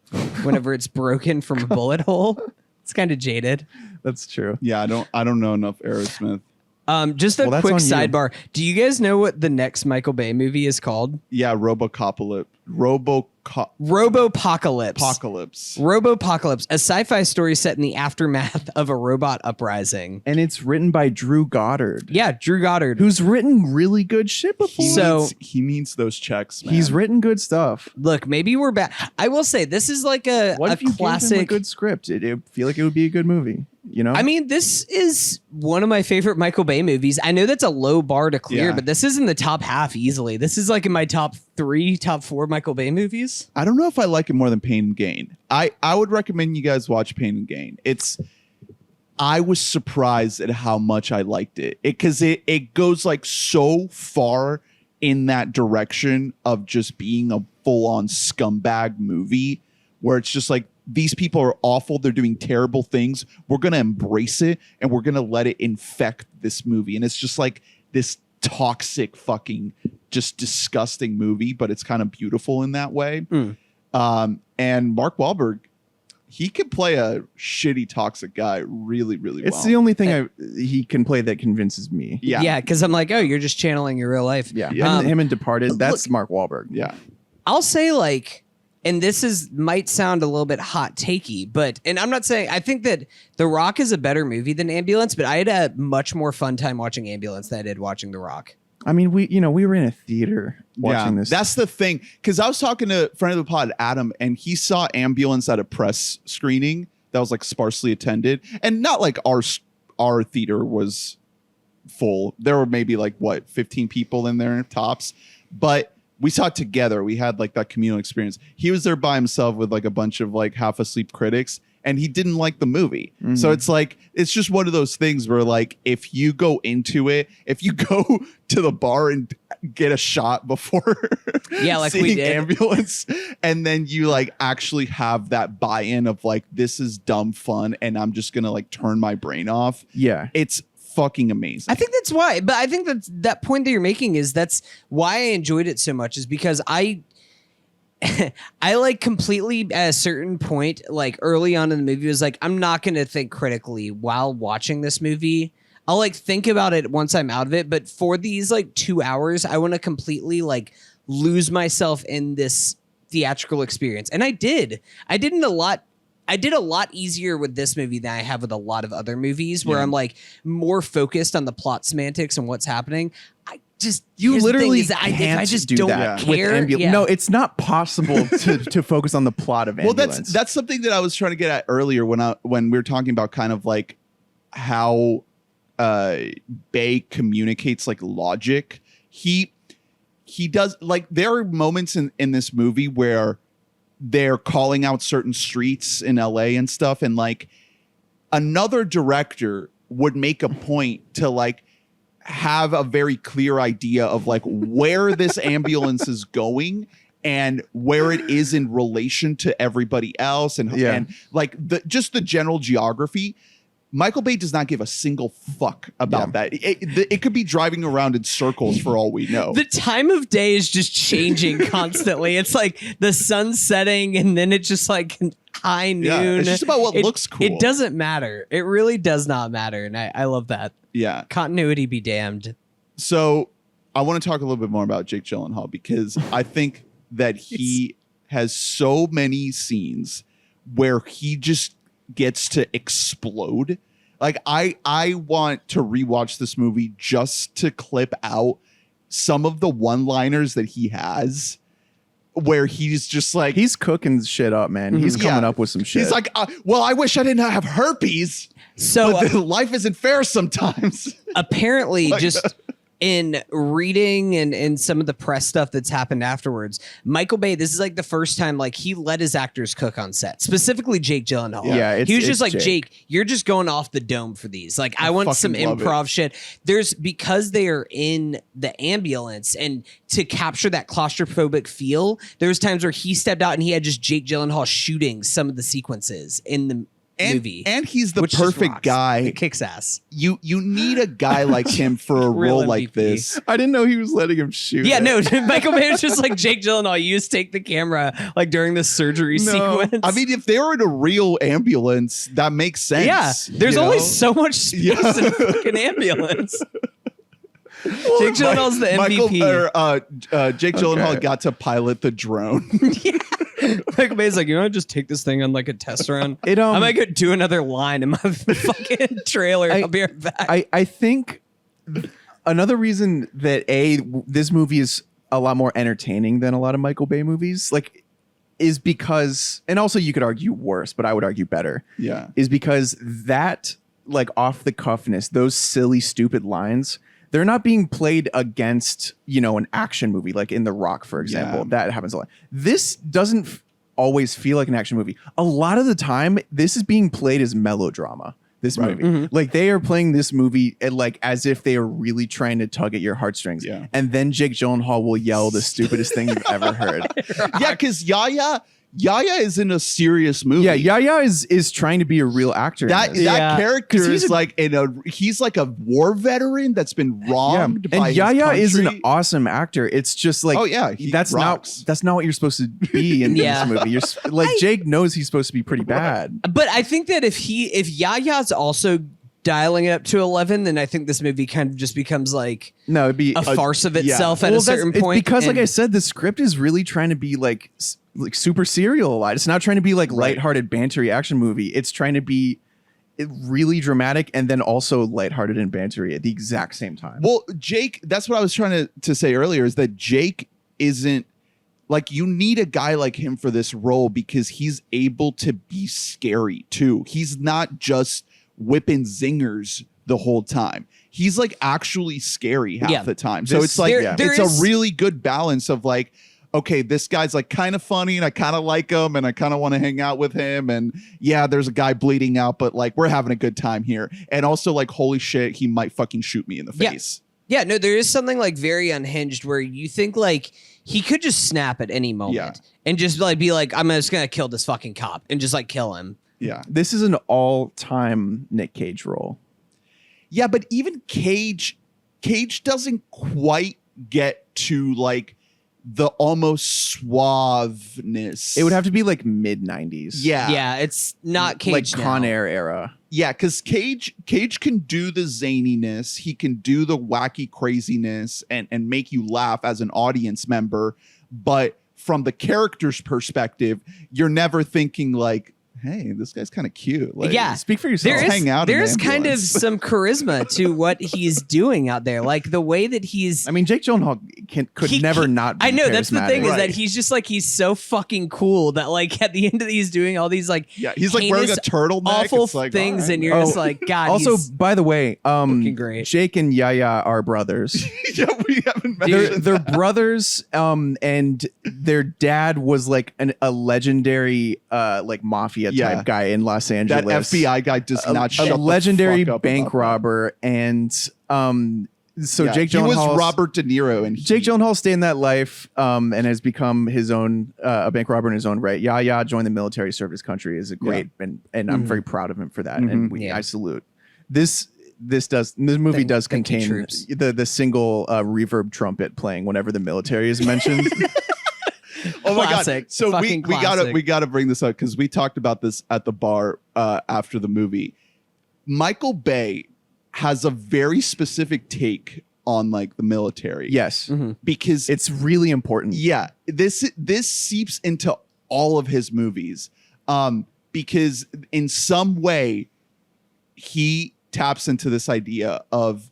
whenever it's broken from a bullet hole. It's kind of jaded. That's true. Yeah, I don't know enough Aerosmith. Just a Well, quick that's on you. sidebar. Do you guys know what the next Michael Bay movie is called? Yeah, Robopocalypse. Robopocalypse, a sci-fi story set in the aftermath of a robot uprising. And it's written by Drew Goddard. Yeah, Drew Goddard. Who's written really good shit before. He needs those checks, man. He's written good stuff. Look, maybe we're back. I will say this is like a What if you classic. gave him a good script? It feel like it would be a good movie. You know? I mean, this is one of my favorite Michael Bay movies. I know that's a low bar to clear, Yeah. but this is in the top half easily. This is like in my top 4 Michael Bay movies. I don't know if I like it more than Pain and Gain. I would recommend you guys watch Pain and Gain. I was surprised at how much I liked it because it goes like so far in that direction of just being a full-on scumbag movie where it's just like, these people are awful. They're doing terrible things. We're going to embrace it and we're going to let it infect this movie. And it's just like this toxic fucking just disgusting movie, but it's kind of beautiful in that way. And Mark Wahlberg, he can play a shitty toxic guy really, really well. It's the only thing he can play that convinces me. Yeah. Because I'm like, oh, you're just channeling your real life. Yeah. Yeah. Him and Departed, that's look- Mark Wahlberg. Yeah. I'll say like, and this might sound a little bit hot takey, but, and I'm not saying, I think that The Rock is a better movie than Ambulance, but I had a much more fun time watching Ambulance than I did watching The Rock. I mean, we were in a theater watching this. That's the thing. Because I was talking to a friend of the pod, Adam, and he saw Ambulance at a press screening that was like sparsely attended. And not like our theater was full. There were maybe like, 15 people in there tops. But we saw it together. We had like that communal experience. He was there by himself with like a bunch of like half asleep critics, and he didn't like the movie. Mm-hmm. So it's like, it's just one of those things where like, if you go into it, if you go to the bar and get a shot before Yeah, like we seeing did. Ambulance, and then you like actually have that buy-in of like, this is dumb fun and I'm just gonna like turn my brain off. Yeah. It's fucking amazing. I think that's why, but I think that point that you're making is that's why I enjoyed it so much, is because I like completely at a certain point, like early on in the movie, was like, I'm not going to think critically while watching this movie. I'll like think about it once I'm out of it. But for these like 2 hours, I want to completely like lose myself in this theatrical experience. And I did a lot easier with this movie than I have with a lot of other movies where I'm like more focused on the plot semantics and what's happening. You Here's the thing literally is that can't I just do don't that care. with Yeah. No, it's not possible to focus on the plot of Well, Ambulance. that's something that I was trying to get at earlier when we were talking about kind of like how Bay communicates like logic. He does, like, there are moments in this movie where they're calling out certain streets in LA and stuff. And like another director would make a point to like have a very clear idea of like where this ambulance is going and where it is in relation to everybody else. And like just the general geography. Michael Bay does not give a single fuck about that. It could be driving around in circles for all we know. The time of day is just changing constantly. It's like the sun's setting and then it's just like high noon. Yeah, it's just about what looks cool. It doesn't matter. It really does not matter. And I love that. Yeah. Continuity be damned. So I want to talk a little bit more about Jake Gyllenhaal because I think that he has so many scenes where he just gets to explode. Like I want to rewatch this movie just to clip out some of the one-liners that he has where he's just like he's cooking shit up, man. He's coming up with some shit. He's like, well, I wish I didn't have herpes. So but life isn't fair sometimes. Apparently like, just in reading and some of the press stuff that's happened afterwards, Michael Bay, this is like the first time like he let his actors cook on set, specifically Jake Gyllenhaal. Yeah, he was just like, Jake, you're just going off the dome for these. Like, I want some improv shit. Because they are in the ambulance and to capture that claustrophobic feel, there was times where he stepped out and he had just Jake Gyllenhaal shooting some of the sequences in the movie. And he's the perfect guy. It kicks ass. You need a guy like him for a role like this. I didn't know he was letting him shoot. Yeah, no, Michael Bay was just like Jake Gyllenhaal. You just take the camera like during the surgery sequence. I mean, if they were in a real ambulance, that makes sense. Yeah, there's only so much space in a fucking ambulance. Jake Gyllenhaal's the MVP. Jake Gyllenhaal got to pilot the drone. Michael Bay's like, you know, just take this thing on like a test run. I might go do another line in my fucking trailer. I'll be right back. I think another reason that this movie is a lot more entertaining than a lot of Michael Bay movies, like, is because, and also you could argue worse, but I would argue better. Yeah, is because that like off the cuffness, those silly, stupid lines, they're not being played against, you know, an action movie like in The Rock, for example. That happens a lot. This doesn't always feel like an action movie. A lot of the time, this is being played as melodrama. This movie, like they are playing this movie like as if they are really trying to tug at your heartstrings. Yeah. And then Jake Gyllenhaal will yell the stupidest thing you've ever heard. Yeah, because Yahya is in a serious movie. Yeah, Yahya is trying to be a real actor. That character is like he's like a war veteran that's been wronged by and Yahya his is country. an awesome actor. It's just like, that's not what you're supposed to be in this movie. You're like Jake knows he's supposed to be pretty bad. But I think that if Yahya's also dialing it up to 11, then I think this movie kind of just becomes like it'd be a farce of itself at a certain point. Because like I said, the script is really trying to be like super serial a lot. It's not trying to be like lighthearted, bantery action movie. It's trying to be really dramatic and then also lighthearted and bantery at the exact same time. Well, Jake, that's what I was trying to say earlier, is that Jake isn't like, you need a guy like him for this role because he's able to be scary too. He's not just whipping zingers the whole time. He's like actually scary half the time. So it's like it's a really good balance of like, okay, this guy's like kind of funny and I kind of like him and I kind of want to hang out with him. And yeah, there's a guy bleeding out, but like we're having a good time here. And also like, holy shit, he might fucking shoot me in the face. Yeah, no, there is something like very unhinged where you think like he could just snap at any moment and just like be like, I'm just going to kill this fucking cop and just like kill him. Yeah. This is an all-time Nick Cage role. Yeah, but even Cage doesn't quite get to like the almost suaveness. It would have to be like mid-90s. Yeah, it's not Cage like now. Con Air era. Yeah, because Cage can do the zaniness, he can do the wacky craziness and make you laugh as an audience member, but from the character's perspective, you're never thinking like, hey, this guy's kind of cute. Like, Yeah. Speak for yourself. There is, hang out in there's the kind of ambulance. some charisma to what he's doing out there. Like the way that he's. I mean, Jake Gyllenhaal could never not be I know that's the thing charismatic. is that Right. he's just like he's so fucking cool that like at the end of he's doing all these like Yeah, he's like wearing a heinous, turtleneck. awful It's like, things, all right. and you're just like God. Also, he's by the way, fucking great. Jake and Yahya are brothers. Yeah, we haven't they're, mentioned they're brothers, and their dad was like a legendary like mafia Yeah. type guy in Los that Angeles. FBI guy does not shut a the legendary fuck up bank about that. robber, and so Yeah, Jake he was Gyllenhaal Robert De Niro, and Jake Gyllenhaal stayed in that life and has become his own a bank robber in his own right. Yahya joined the military, served his country, is a great and I'm very proud of him for that. And I salute this movie does Thank you, contain troops. the single reverb trumpet playing whenever the military is mentioned. Oh my Classic. god! So we Fucking classic. gotta bring this up because we talked about this at the bar after the movie. Michael Bay has a very specific take on like the military. Yes, because it's really important. yeah, this seeps into all of his movies because in some way he taps into this idea of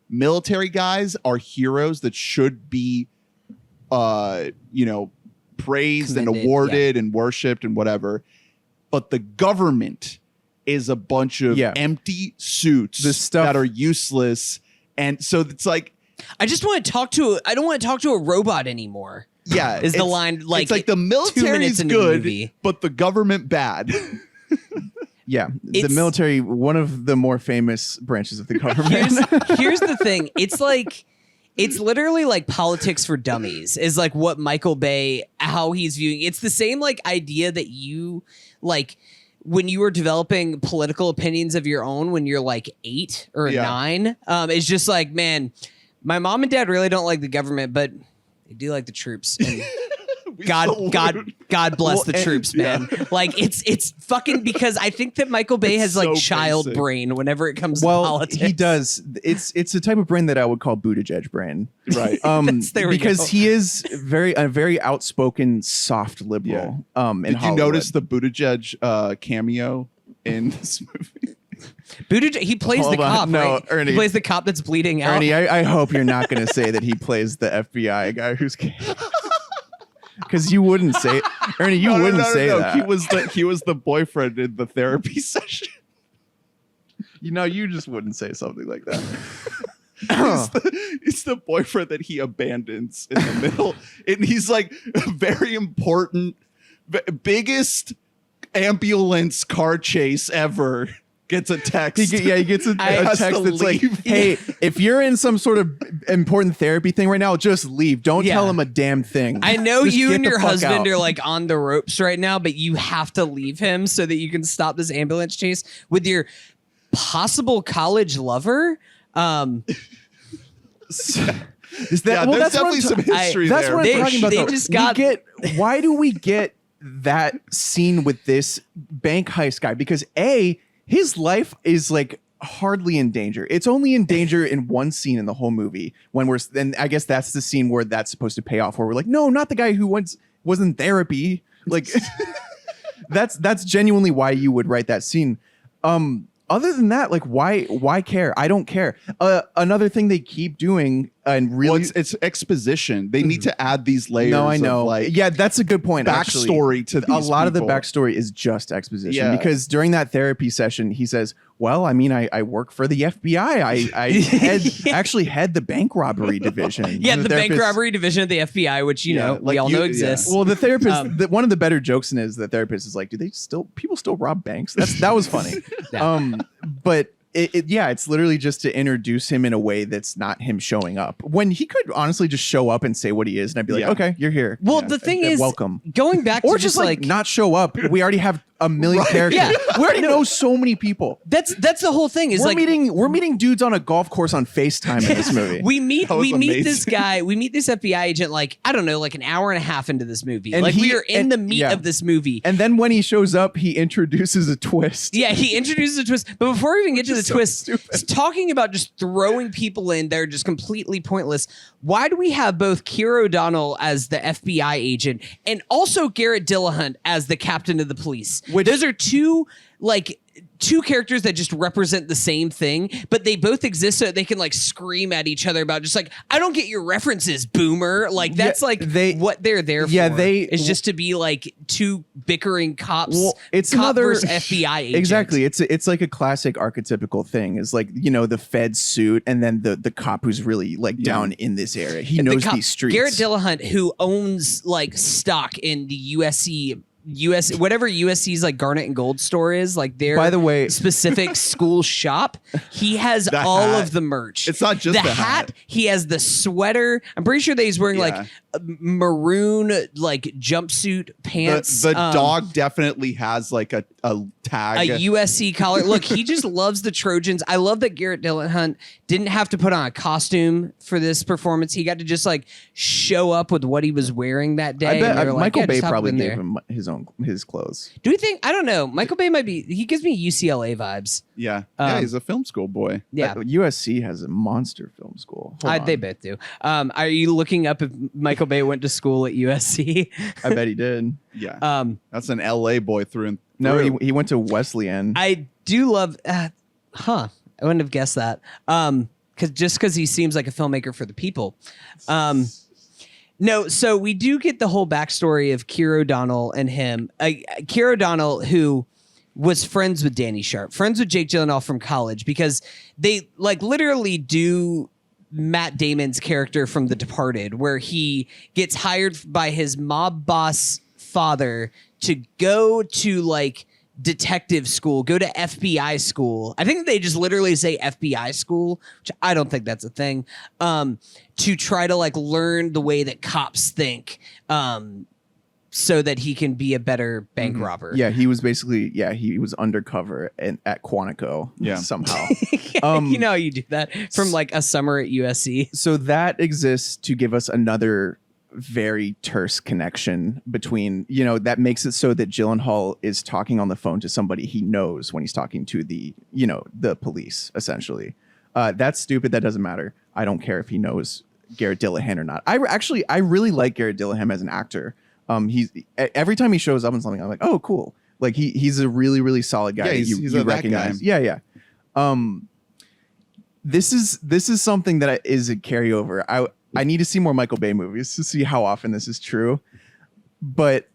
military guys are heroes that should be praised and Commended, awarded and worshipped and whatever, but the government is a bunch of empty suits The stuff- that are useless, and so it's like I just want to talk to. I don't want to talk to a robot anymore. yeah, Is the it's- line like it's like the 2 military minutes is into the good, movie. but the government bad. Yeah, the It's- military, one of the more famous branches of the government. Here's the thing. It's literally like politics for dummies is like what Michael Bay, how he's viewing. It's the same like idea that you like when you were developing political opinions of your own when you're like 8 or 9. It's just like, man, my mom and dad really don't like the government, but they do like the troops. And God bless the troops, man. Like it's fucking because I think that Michael Bay has like so child basic. brain whenever it comes to Well, politics. he does. It's a type of brain that I would call Buttigieg brain, Right. There we because go. he is a very outspoken, soft liberal. In Did you Hollywood. notice the Buttigieg cameo in this movie? Buttigieg, he plays Hold the on. cop, No, right? Ernie. He plays the cop that's bleeding out. Ernie? I hope you're not going to say that he plays the FBI guy who's. Because you wouldn't say, Ernie. You wouldn't say that. He was the boyfriend in the therapy session. You just wouldn't say something like that. It's the boyfriend that he abandons in the middle, and he's like a very important, biggest ambulance car chase ever. Gets a text. He gets a has text to that's like, leave. "Hey, if you're in some sort of important therapy thing right now, just leave. Don't Yeah. tell him a damn thing." I know Just you get and the your fuck husband out. are like on the ropes right now, but you have to leave him so that you can stop this ambulance chase with your possible college lover. Is that, Yeah, well, there's that's what definitely I'm some ta- history That's there. what They- I'm talking about. they though. just We got- why do we get that scene with this bank heist guy? Because his life is like hardly in danger. It's only in danger in one scene in the whole movie and I guess that's the scene where that's supposed to pay off. Where we're like, no, not the guy who once was in therapy. Like, that's genuinely why you would write that scene. Other than that, like, why care? I don't care. Another thing they keep doing and really, it's exposition. They need to add these layers. no, I know. Of like Yeah, that's a good point. Actually. backstory to these A lot of the people. backstory is just exposition Yeah. because during that therapy session, he says, well, I mean, I work for the FBI. I actually head the bank robbery division. Yeah, the bank therapist- robbery division of the FBI, which we all know exists. Well, the therapist, one of the better jokes in it is the therapist is like, do people still rob banks? That was funny. Yeah. But it's literally just to introduce him in a way that's not him showing up. When he could honestly just show up and say what he is, and I'd be like, Yeah. okay, you're here. Well, Yeah, the thing and is, welcome. going back Or to just like not show up. We already have a million characters. Yeah. We already know so many people. that's the whole thing. Is We're like meeting dudes on a golf course on FaceTime in this movie. we meet That was this amazing. guy, we meet this FBI agent like I don't know, like an hour and a half into this movie. And like we are in and- the meat yeah. of this movie. And then when he shows up, he introduces a twist. Yeah, he introduces a twist. But before we even get to the is so twist, stupid. he's talking about just throwing people in there just completely pointless. Why do we have both Keira O'Donnell as the FBI agent and also Garrett Dillahunt as the captain of the police? Those are two characters that just represent the same thing, but they both exist so they can like scream at each other about just like, I don't get your references, boomer. Like that's what they're there for. It's just to be like two bickering cops. Well, it's cop another versus FBI agent. Exactly. It's like a classic archetypical thing. Is like, you know, the Fed suit and then the cop who's really like down in this area. He knows these streets. Garrett Dillahunt, who owns like stock in the whatever USC's like Garnet and Gold store is, like their, by the way, specific school shop. He has all of the merch. It's not just the hat. He has the sweater. I'm pretty sure that he's wearing like maroon like jumpsuit pants. The dog definitely has like a tag, a USC collar. Look, he just loves the Trojans. I love that Garrett Dillahunt didn't have to put on a costume for this performance. He got to just like show up with what he was wearing that day. I bet Michael Bay just hop probably in gave there. him his clothes. Do we think? I don't know. Michael Bay might be. He gives me UCLA vibes. Yeah, he's a film school boy. Yeah, USC has a monster film school. They both do. Are you looking up if Michael Bay went to school at USC? I bet he did. Yeah, that's an LA boy through and through. No, he went to Wesleyan. I do love. I wouldn't have guessed that. Because he seems like a filmmaker for the people. No, so we do get the whole backstory of Keira O'Donnell and him. Keira O'Donnell, who was friends with Danny Sharp, friends with Jake Gyllenhaal from college, because they like literally do Matt Damon's character from The Departed, where he gets hired by his mob boss father to go to like detective school, go to FBI school. I think they just literally say FBI school, which I don't think that's a thing, to try to like learn the way that cops think, so that he can be a better bank robber. Yeah, he was basically, he was undercover at Quantico somehow. You know how you do that from like a summer at USC. So that exists to give us another very terse connection between, you know, that makes it so that Gyllenhaal is talking on the phone to somebody he knows when he's talking to the police, essentially. That's stupid. That doesn't matter. I don't care if he knows Garrett Dillahunt or not. I really like Garrett Dillahunt as an actor. He's every time he shows up in something, I'm like, oh, cool. Like he's a really, really solid guy. Yeah, you recognize. Guy. Yeah. This is something that is a carryover. I need to see more Michael Bay movies to see how often this is true. But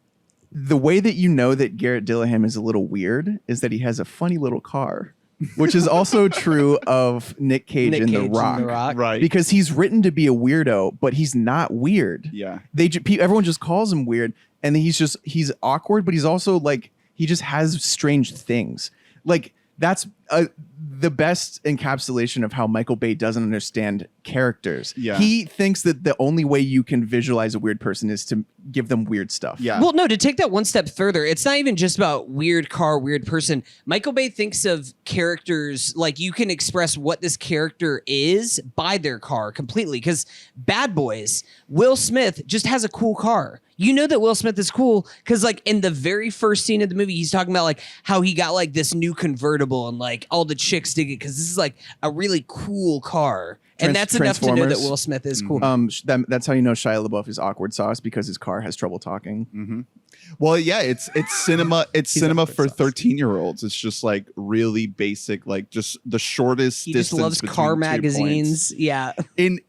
the way that you know that Garrett Dillahunt is a little weird is that he has a funny little car, which is also true of Nick Cage in The Rock. Right. Because he's written to be a weirdo, but he's not weird. Yeah. Everyone just calls him weird, and then he's awkward, but he's also like, he just has strange things. Like that's the best encapsulation of how Michael Bay doesn't understand characters. Yeah. He thinks that the only way you can visualize a weird person is to give them weird stuff. Yeah. Well, no, to take that one step further, it's not even just about weird car, weird person. Michael Bay thinks of characters like you can express what this character is by their car completely. Because Bad Boys, Will Smith just has a cool car. You know that Will Smith is cool because, like, in the very first scene of the movie, he's talking about like how he got like this new convertible and like all the chicks dig it because this is like a really cool car, and that's enough to know that Will Smith is cool. That's how you know Shia LaBeouf is awkward sauce, because his car has trouble talking. Mm-hmm. Well, yeah, it's cinema. It's cinema for 13-year-olds. It's just like really basic, like just the shortest. He just loves car magazines. Yeah. In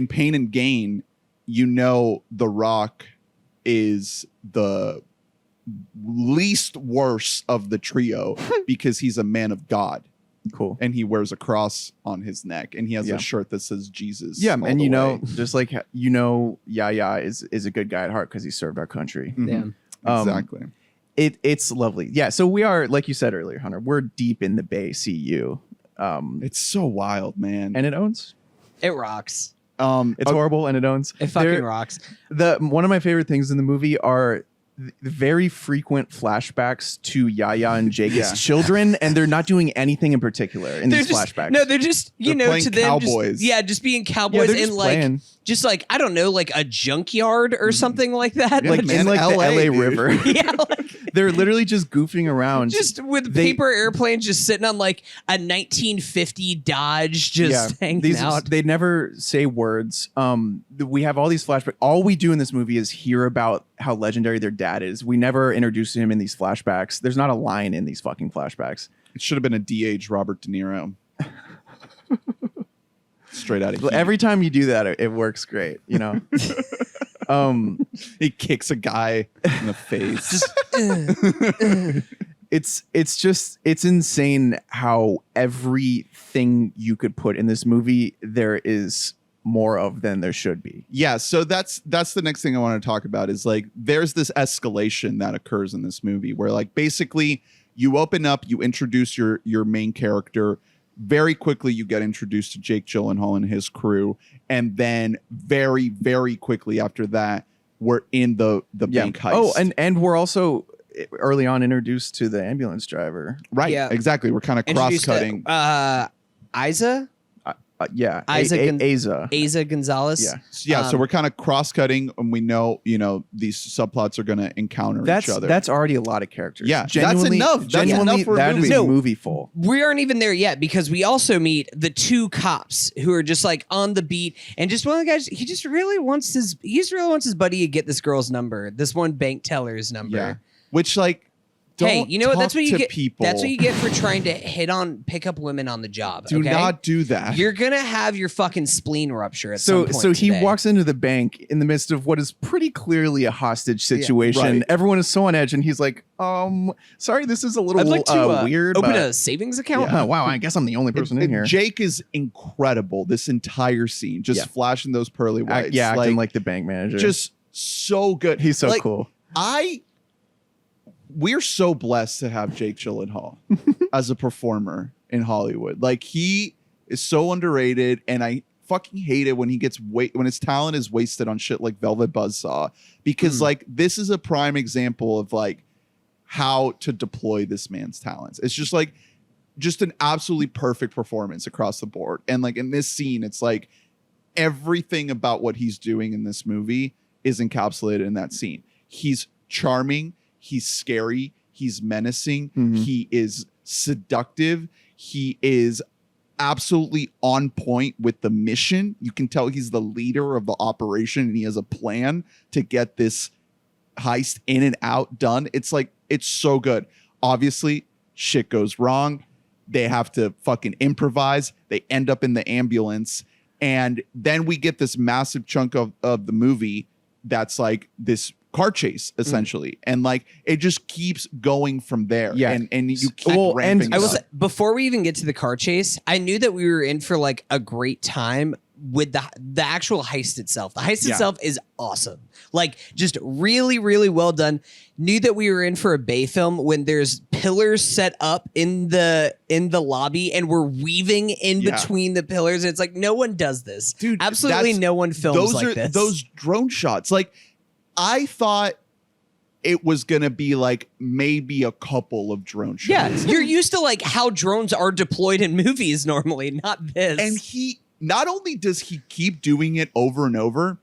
Pain and Gain, you know, The Rock is the least worse of the trio because he's a man of God. Cool. And he wears a cross on his neck, and he has a shirt that says Jesus. Yeah, and you know, just like Yahya is a good guy at heart because he served our country. Mm-hmm. Yeah, exactly. It's lovely. Yeah, so we are, like you said earlier, Hunter, we're deep in the Bay CU. It's so wild, man, and it owns. It rocks. It's horrible, and it owns. It fucking rocks. One of my favorite things in the movie are the very frequent flashbacks to Yahya and Jake as children, and they're not doing anything in particular in these flashbacks. No, they're just to them cowboys. just being cowboys in like just like I don't know, like a junkyard or something like that. Yeah, like in like LA, the LA River. Yeah, like, they're literally just goofing around, just with paper airplanes, just sitting on like a 1950 Dodge, just hanging out. They never say words. we have all these flashbacks. All we do in this movie is hear about how legendary their dad is. We never introduce him in these flashbacks. There's not a line in these fucking flashbacks. It should have been a de-aged Robert De Niro. Straight out of Heat. Every time you do that, it works great, you know? He kicks a guy in the face. It's insane how everything you could put in this movie there is more of than there should be. Yeah, so that's the next thing I want to talk about is like there's this escalation that occurs in this movie where like basically you open up, you introduce your main character. Very quickly, you get introduced to Jake Gyllenhaal and his crew, and then very, very quickly after that, we're in the bank heist. Oh, and we're also early on introduced to the ambulance driver. Right, Yeah. exactly. We're kind of cross-cutting. Eiza? Eiza. Eiza González. Yeah. So we're kind of cross-cutting, and we know, these subplots are going to encounter each other. That's already a lot of characters. Yeah, genuinely, that's enough. That's genuinely, enough for a that movie. is a movie full. We aren't even there yet because we also meet the two cops who are just like on the beat, and just one of the guys. He just really wants his buddy to get this girl's number, this one bank teller's number. Yeah. Which like, don't hey, you know what? That's what you talk to get. people. That's what you get for trying to pick up women on the job. Do okay? not do that. You're gonna have your fucking spleen rupture at So some point he today. walks into the bank in the midst of what is pretty clearly a hostage situation. right. Everyone is so on edge, and he's like, sorry, this is a little I'd like to weird. open but- a savings account. Yeah, wow, I guess I'm the only person in here. Jake is incredible. This entire scene, just flashing those pearly whites. Acting like the bank manager. just so good. He's so Like, cool. We're so blessed to have Jake Gyllenhaal as a performer in Hollywood. Like he is so underrated, and I fucking hate it when he gets when his talent is wasted on shit like Velvet Buzzsaw, because like this is a prime example of like how to deploy this man's talents. It's just like an absolutely perfect performance across the board. And like in this scene, it's like everything about what he's doing in this movie is encapsulated in that scene. He's charming. He's scary. He's menacing. Mhm. He is seductive. He is absolutely on point with the mission. You can tell he's the leader of the operation and he has a plan to get this heist in and out done. It's like, it's so good. Obviously, shit goes wrong. They have to fucking improvise. They end up in the ambulance. And then we get this massive chunk of the movie that's like this car chase essentially, and like it just keeps going from there. Yeah. and you keep ramping. I it was up. before we even get to the car chase, I knew that we were in for like a great time with the actual heist itself. The heist itself is awesome. Like just really, really well done. Knew that we were in for a Bay film when there's pillars set up in the lobby and we're weaving in between the pillars. It's like no one does this. Dude, absolutely no one films like this. Those drone shots. Like I thought it was gonna be like maybe a couple of drone shots. Yeah, you're used to like how drones are deployed in movies normally, not this. And he not only does he keep doing it over and over,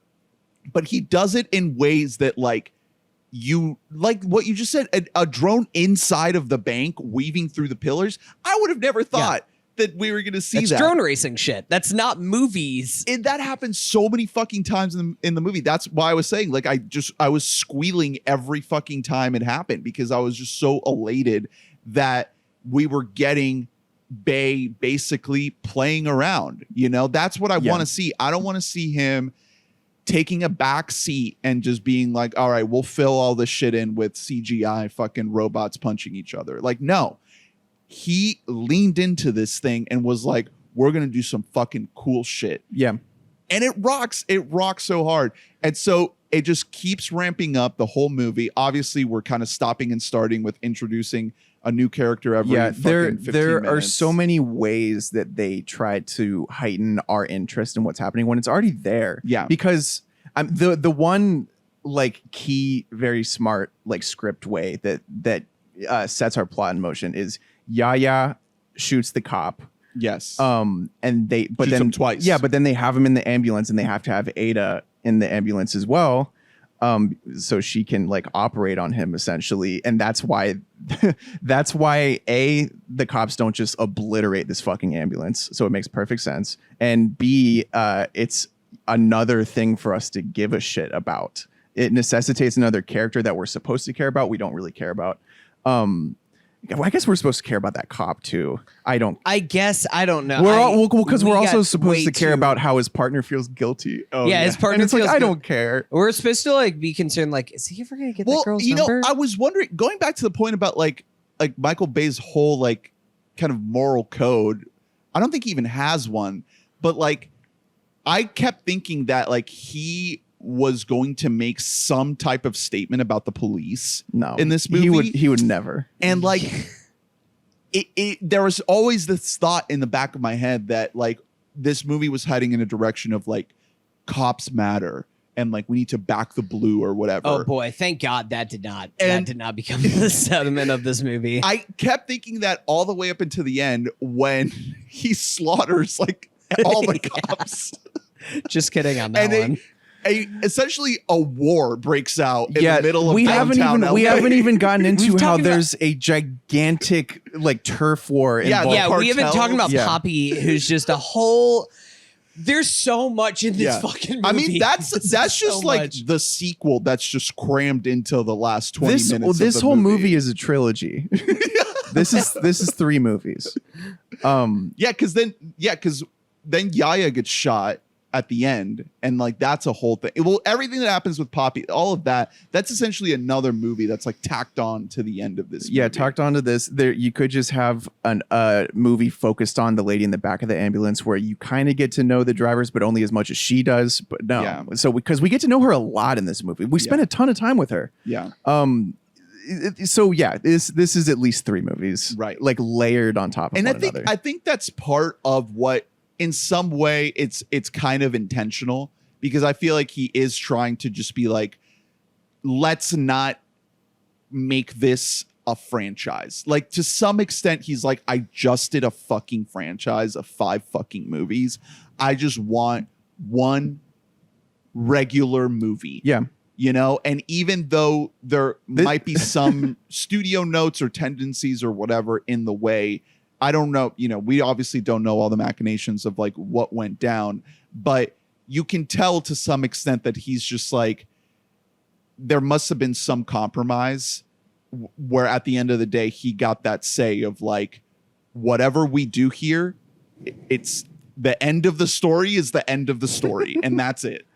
but he does it in ways that like you like what you just said, a drone inside of the bank weaving through the pillars. I would have never thought that we were going to see That's that. drone racing shit. That's not movies. And that happens so many fucking times in the movie. That's why I was saying, like, I was squealing every fucking time it happened because I was just so elated that we were getting Bay basically playing around. That's what I want to see. I don't want to see him taking a back seat and just being like, all right, we'll fill all this shit in with CGI fucking robots punching each other. Like, no. He leaned into this thing and was like, we're going to do some fucking cool shit. Yeah. And it rocks. It rocks so hard. And so it just keeps ramping up the whole movie. Obviously, we're kind of stopping and starting with introducing a new character every fucking 15 there are minutes. so many ways that they try to heighten our interest in what's happening when it's already there. Yeah. Because the one like key, very smart like script way that sets our plot in motion is Yahya shoots the cop. Yes. And they Shoots him twice. Yeah, but then they have him in the ambulance and they have to have Ada in the ambulance as well. So she can like operate on him essentially. And that's why A, the cops don't just obliterate this fucking ambulance. So it makes perfect sense. And B, it's another thing for us to give a shit about. It necessitates another character that we're supposed to care about. We don't really care about. I guess we're supposed to care about that cop too. I guess I don't know. Because we're also supposed to care about how his partner feels guilty. Oh, yeah, his partner and it's feels like, I don't care. We're supposed to like be concerned. Like, is he ever gonna get that girl's number? I was wondering, going back to the point about like Michael Bay's whole like kind of moral code. I don't think he even has one, but like I kept thinking that like he was going to make some type of statement about the police in this movie. He would never. And like there was always this thought in the back of my head that like this movie was heading in a direction of like cops matter and like we need to back the blue or whatever. Oh boy, thank God that did not become the sentiment of this movie. I kept thinking that all the way up until the end when he slaughters like all the cops. Just kidding on that one. Essentially a war breaks out in the middle of downtown LA. We haven't even gotten into how there's a gigantic like turf war involved. Yeah, we haven't talked about Poppy, who's just a whole. There's so much in this fucking movie. I mean, that's just like the sequel that's just crammed into the last 20 minutes. This whole movie is a trilogy. This is 3 movies. Because then Yahya gets shot at the end, and like that's a whole thing. Well, everything that happens with Poppy, all of that's essentially another movie that's like tacked on to the end of this movie. Yeah, tacked onto this. There, you could just have a movie focused on the lady in the back of the ambulance, where you kind of get to know the drivers, but only as much as she does. But no, so because we get to know her a lot in this movie, we spend a ton of time with her. Yeah. So yeah, this is at least 3 movies, right? Like layered on top of one another. I think that's part of what. In some way, it's kind of intentional because I feel like he is trying to just be like, let's not make this a franchise. Like to some extent, he's like, I just did a fucking franchise of 5 fucking movies. I just want one regular movie. Yeah. You know, and even though there might be some studio notes or tendencies or whatever in the way, I don't know, you know, we obviously don't know all the machinations of like what went down, but you can tell to some extent that he's just like, there must have been some compromise where at the end of the day, he got that say of like, whatever we do here, it's the end of the story is the end of the story. And that's it.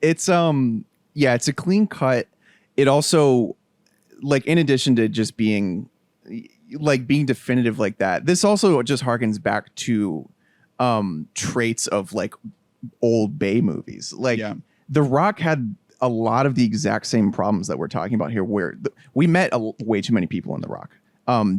It's it's a clean cut. It also, like, in addition to just being definitive like that, this also just harkens back to traits of like old Bay movies. Like The Rock had a lot of the exact same problems that we're talking about here, where we met way too many people in The Rock.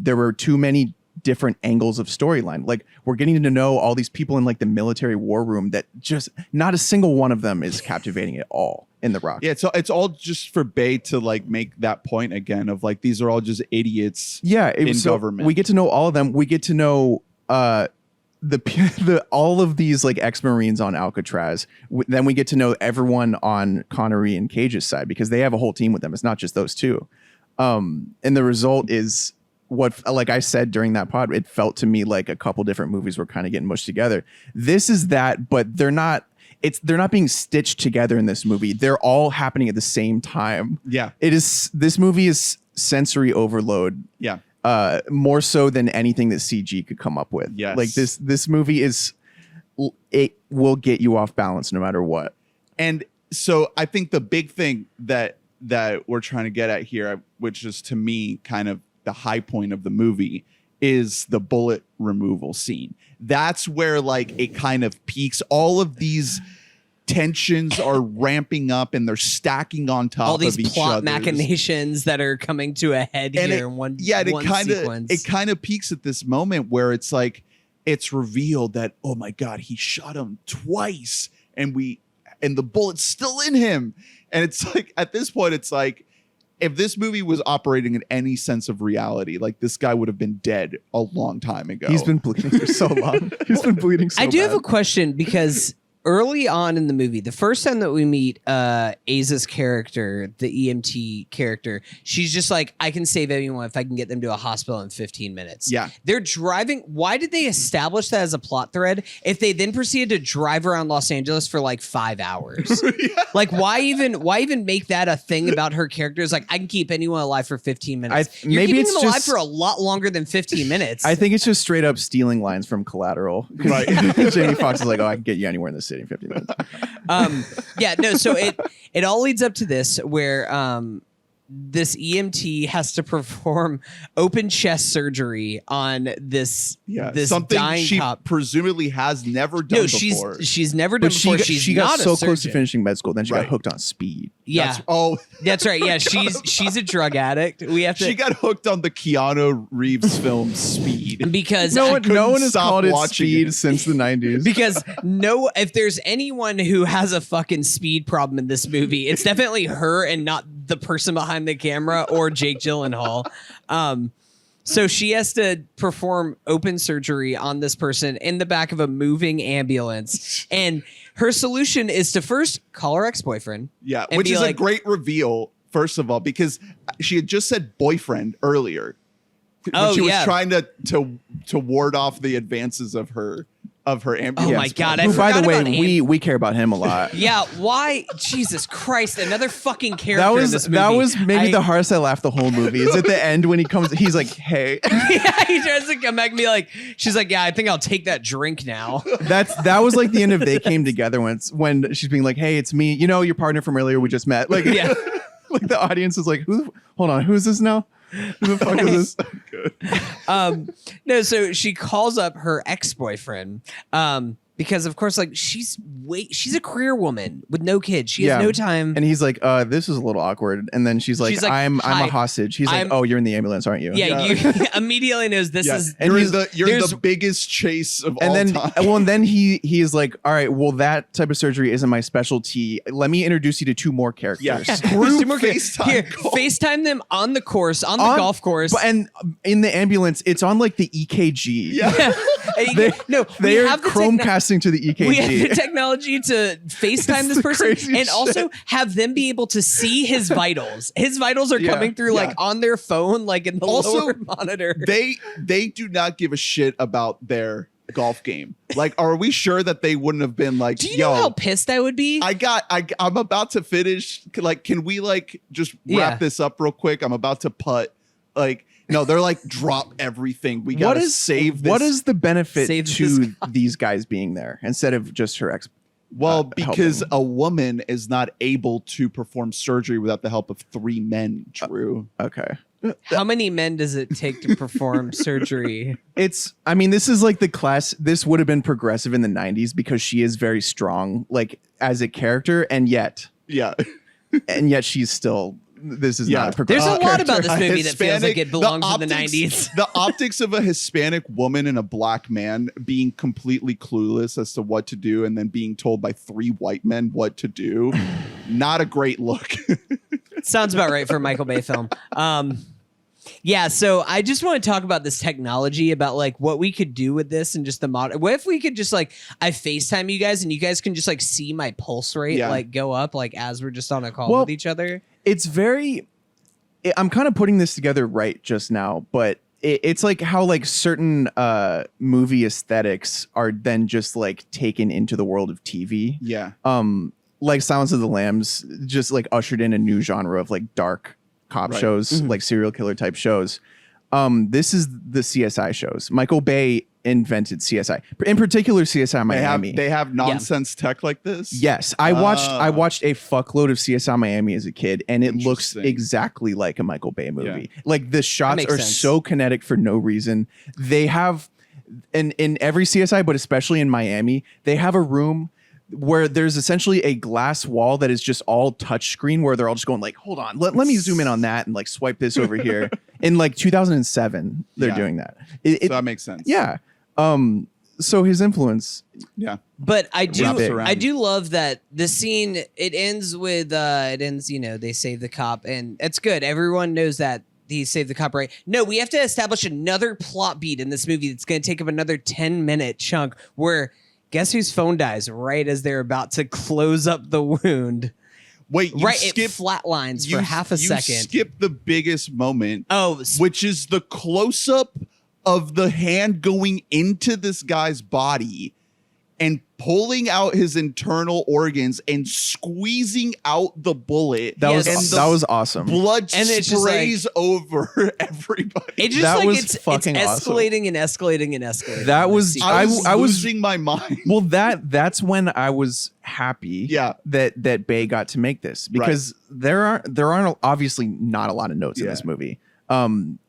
There were too many different angles of storyline. Like, we're getting to know all these people in like the military war room that just not a single one of them is captivating at all in The Rock. Yeah, so it's all just for Bay to like make that point again of like, these are all just idiots. Yeah, in government. We get to know all of them. We get to know the all of these like ex-Marines on Alcatraz. Then we get to know everyone on Connery and Cage's side because they have a whole team with them. It's not just those two. And the result is what, like I said during that pod, it felt to me like a couple different movies were kind of getting mushed together. This is that, but they're not being stitched together in this movie. They're all happening at the same time. Yeah. This movie is sensory overload. Yeah. More so than anything that CG could come up with. Yes. Like this movie it will get you off balance no matter what. And so I think the big thing that we're trying to get at here, which is to me kind of the high point of the movie, is the bullet removal scene. That's where like it kind of peaks. All of these tensions are ramping up and they're stacking on top of each other. All these plot machinations that are coming to a head and here in one sequence. It kind of peaks at this moment where it's like, it's revealed that, oh my God, he shot him twice and the bullet's still in him. And it's like, at this point, it's like, if this movie was operating in any sense of reality, like this guy would have been dead a long time ago. He's been bleeding for so long. He's been bleeding so I do bad. have a question because early on in the movie, the first time that we meet Eiza's character, the EMT character, she's just like, I can save anyone if I can get them to a hospital in 15 minutes. Yeah. They're driving. Why did they establish that as a plot thread if they then proceeded to drive around Los Angeles for like 5 hours? Like, why even make that a thing about her character? It's like, I can keep anyone alive for 15 minutes. You're maybe keeping it's them alive just- for a lot longer than 15 minutes. I think it's just straight up stealing lines from Collateral. Right. Jamie Foxx is like, oh, I can get you anywhere in the city in 50 minutes. Yeah, no, so it all leads up to this where this EMT has to perform open chest surgery on this something dying she cop. presumably has never done before. She's never done But before. she got not so a close to surgeon. finishing med school, then she Right. got hooked on speed. Yeah, that's right. Yeah, she's a drug addict. We have to She got hooked on the Keanu Reeves film Speed. because No one has stop called it watching speed it. since the 90s. because if there's anyone who has a fucking speed problem in this movie, it's definitely her and not the person behind the camera or Jake Gyllenhaal. So she has to perform open surgery on this person in the back of a moving ambulance. And her solution is to first call her ex-boyfriend. Yeah, and which be is like, a great reveal, first of all, because she had just said boyfriend earlier. When she was trying to ward off the advances of her ambulance. Oh my God, I Who, by forgot the way, about we care about him a lot. Yeah, why? Jesus Christ, another fucking character That in this movie. was maybe the hardest I laughed the whole movie. Is at the end when he comes, he's like, "Hey." Yeah, he tries to come back and be like, she's like, yeah, I think I'll take that drink now. That was like the end of They Came Together when she's being like, "Hey, it's me. You know, your partner from earlier. We just met." Like, Yeah. like the audience is like, hold on, who is this now? Who the fuck is this? No, so she calls up her ex-boyfriend because of course, like she's a career woman with no kids. She has no time. And he's like, "This is a little awkward." And then she's like, "I'm "Hi, a hostage." He's like, "Oh, you're in the ambulance, aren't you?" yeah, you immediately knows this is. And You're there's- the biggest chase of And all then, time. well, and then he is like, "All right, well, that type of surgery isn't my specialty. Let me introduce you to two more characters." Yeah. There's Screw two more kids. FaceTime Here, call. FaceTime them on the course, on the golf course. And in the ambulance, it's on like the EKG. Yeah. They are Chromecasting to the EKG. We have the technology to FaceTime It's this the person craziest and also have them be able to see his vitals. His vitals are coming through like on their phone, like in the lower monitor. They do not give a shit about their golf game. Like, are we sure that they wouldn't have been like, Do you know how pissed I would be? I'm about to finish. Like, can we like just wrap this up real quick? I'm about to putt. Like, no, they're like, drop everything. We gotta save this. What is the benefit Save this to these guys being there instead of just her ex? Well, because helping? a woman is not able to perform surgery without the help of 3 men, Drew. Okay. How many men does it take to perform surgery? I mean, this is like the class. This would have been progressive in the 90s because she is very strong, like as a character, and yet Yeah. she's still. This is not a There's progressive a lot character. about this movie that feels like it belongs in the optics- 90s. The optics of a Hispanic woman and a black man being completely clueless as to what to do and then being told by 3 white men what to do. Not a great look. Sounds about right for a Michael Bay film. Yeah, so I just want to talk about this technology, about like what we could do with this and just the modern. What if we could just like, I FaceTime you guys and you guys can just like see my pulse rate like go up like as we're just on a call with each other? It's I'm kind of putting this together right just now, but it's like how like certain movie aesthetics are then just like taken into the world of TV. Yeah. Like Silence of the Lambs just like ushered in a new genre of like dark cop shows, like serial killer type shows. This is the CSI shows. Michael Bay invented CSI, in particular CSI Miami. They have nonsense tech like this. Yes, I watched a fuckload of CSI Miami as a kid, and it looks Interesting. exactly like a Michael Bay movie. Yeah. Like the shots makes are sense. so kinetic for no reason. They have in every CSI, but especially in Miami, they have a room where there's essentially a glass wall that is just all touch screen, where they're all just going like, hold on, let me zoom in on that and like swipe this over here. In like 2007, they're doing that. So that makes sense. Yeah. So his influence. Yeah. But I Wraps around. do love that the scene, it ends, you know, they save the cop and it's good. Everyone knows that he saved the cop, right? No, we have to establish another plot beat in this movie that's going to take up another 10-minute chunk where Guess whose phone dies right as they're about to close up the wound? Wait, you It flatlines for half a second. You skip the biggest moment. Oh, which is the close up of the hand going into this guy's body and pulling out his internal organs and squeezing out the bullet. That Yes. was awesome. Blood And it's just sprays over everybody. It's just That like was it's fucking awesome. escalating and escalating and escalating. That was I was I was losing my mind. well. That's when I was happy. Yeah. That Bay got to make this because there aren't obviously not a lot of notes in Yeah. this movie.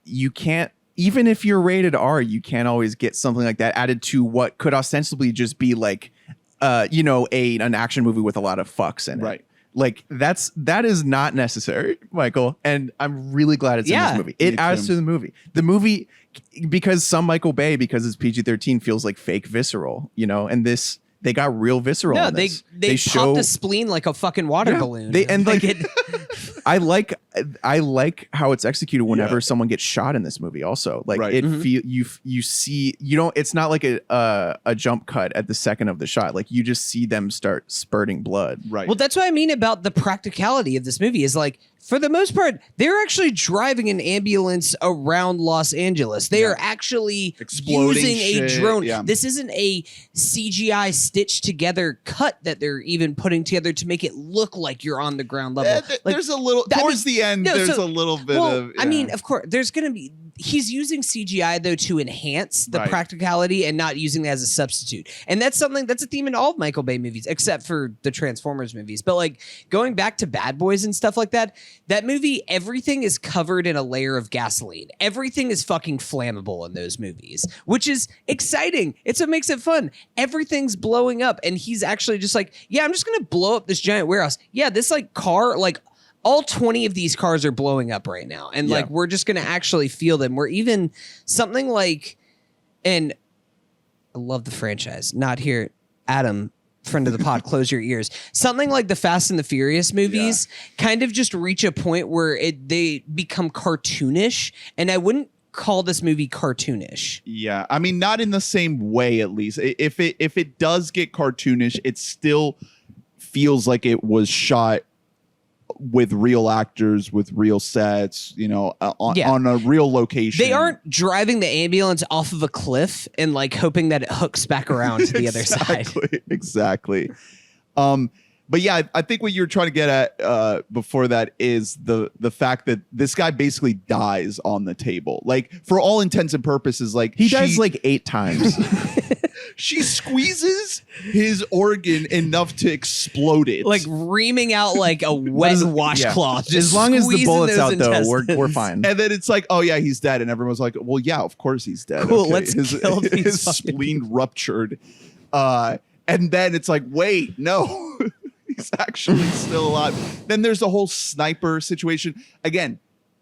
You can't. Even if you're rated R, you can't always get something like that added to what could ostensibly just be like, an action movie with a lot of fucks in it. Right. Like that is not necessary, Michael. And I'm really glad it's in this movie. It adds to the movie. The movie, because some Michael Bay, because it's PG-13, feels like fake visceral, and this. They got real visceral. No, in this. they popped a spleen like a fucking water balloon. I like how it's executed whenever someone gets shot in this movie. Also, like Right. it feel you see it's not like a jump cut at the second of the shot. Like you just see them start spurting blood. Right. Well, that's what I mean about the practicality of this movie is like, for the most part, they're actually driving an ambulance around Los Angeles. They are actually Exploding using a shit, drone. yeah. This isn't a CGI stitched together cut that they're even putting together to make it look like you're on the ground level. There's a little towards the end. no, There's so- a little bit well, of. I mean, of course, there's going to be. He's using CGI though to enhance the Right. practicality and not using it as a substitute. And that's a theme in all of Michael Bay movies, except for the Transformers movies. But like going back to Bad Boys and stuff like that, that movie, everything is covered in a layer of gasoline. Everything is fucking flammable in those movies, which is exciting. It's what makes it fun. Everything's blowing up, and he's actually just like, yeah, I'm just gonna blow up this giant warehouse. Yeah, this like car, like. All 20 of these cars are blowing up right now. And like, we're just going to actually feel them. We're even something like, and I love the franchise, not here, Adam, friend of the pod, close your ears. Something like the Fast and the Furious movies kind of just reach a point where they become cartoonish. And I wouldn't call this movie cartoonish. Yeah, I mean, not in the same way. At least if it does get cartoonish, it still feels like it was shot with real actors, with real sets, on a real location. They aren't driving the ambulance off of a cliff and like hoping that it hooks back around to the other side. Exactly. But yeah, I think what you're trying to get at before that is the fact that this guy basically dies on the table. Like for all intents and purposes, like He dies like 8 times. she squeezes his organ enough to explode it. Like reaming out like a wet washcloth. Just As long as the squeezing bullet's those out, though, we're intestines. fine. And then it's like, oh yeah, he's dead, and everyone's like, well, yeah, of course he's dead. Cool, Okay. let's kill these his fucking spleen ruptured, and then it's like, wait, no, he's actually still alive. Then there's the whole sniper situation again.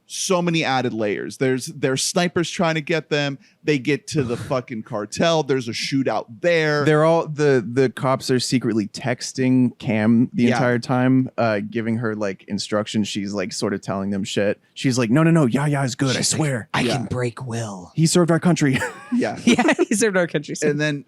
So many added layers. There's snipers trying to get them. They get to the fucking cartel. There's a shootout there. They're all the cops are secretly texting Cam the entire time, giving her like instructions. She's like sort of telling them shit. She's like, no, Yahya is good. I swear. I can break will. He served our country. Yeah. Yeah, he served our country. And then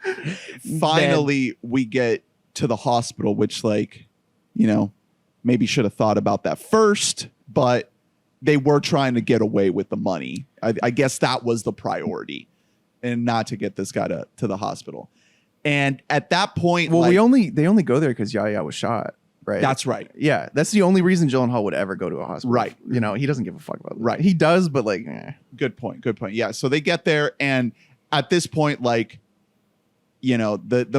finally we get to the hospital, which maybe should have thought about that first, but they were trying to get away with the money. I guess that was the priority, and not to get this guy to the hospital. And at that point, Well, they only go there because Yahya was shot, right? That's right. Yeah, that's the only reason Gyllenhaal would ever go to a hospital. Right. He doesn't give a fuck about it. Right. He does, but like, Good point. Yeah. So they get there, and at this point, the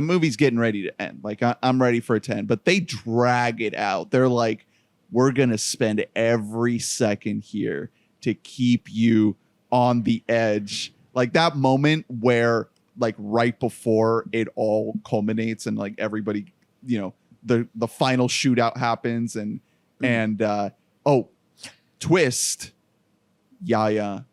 movie's getting ready to end. Like I'm ready for it to end, but they drag it out. They're like, we're going to spend every second here to keep you on the edge. Like that moment where like right before it all culminates and like everybody, the final shootout happens and twist, Yahya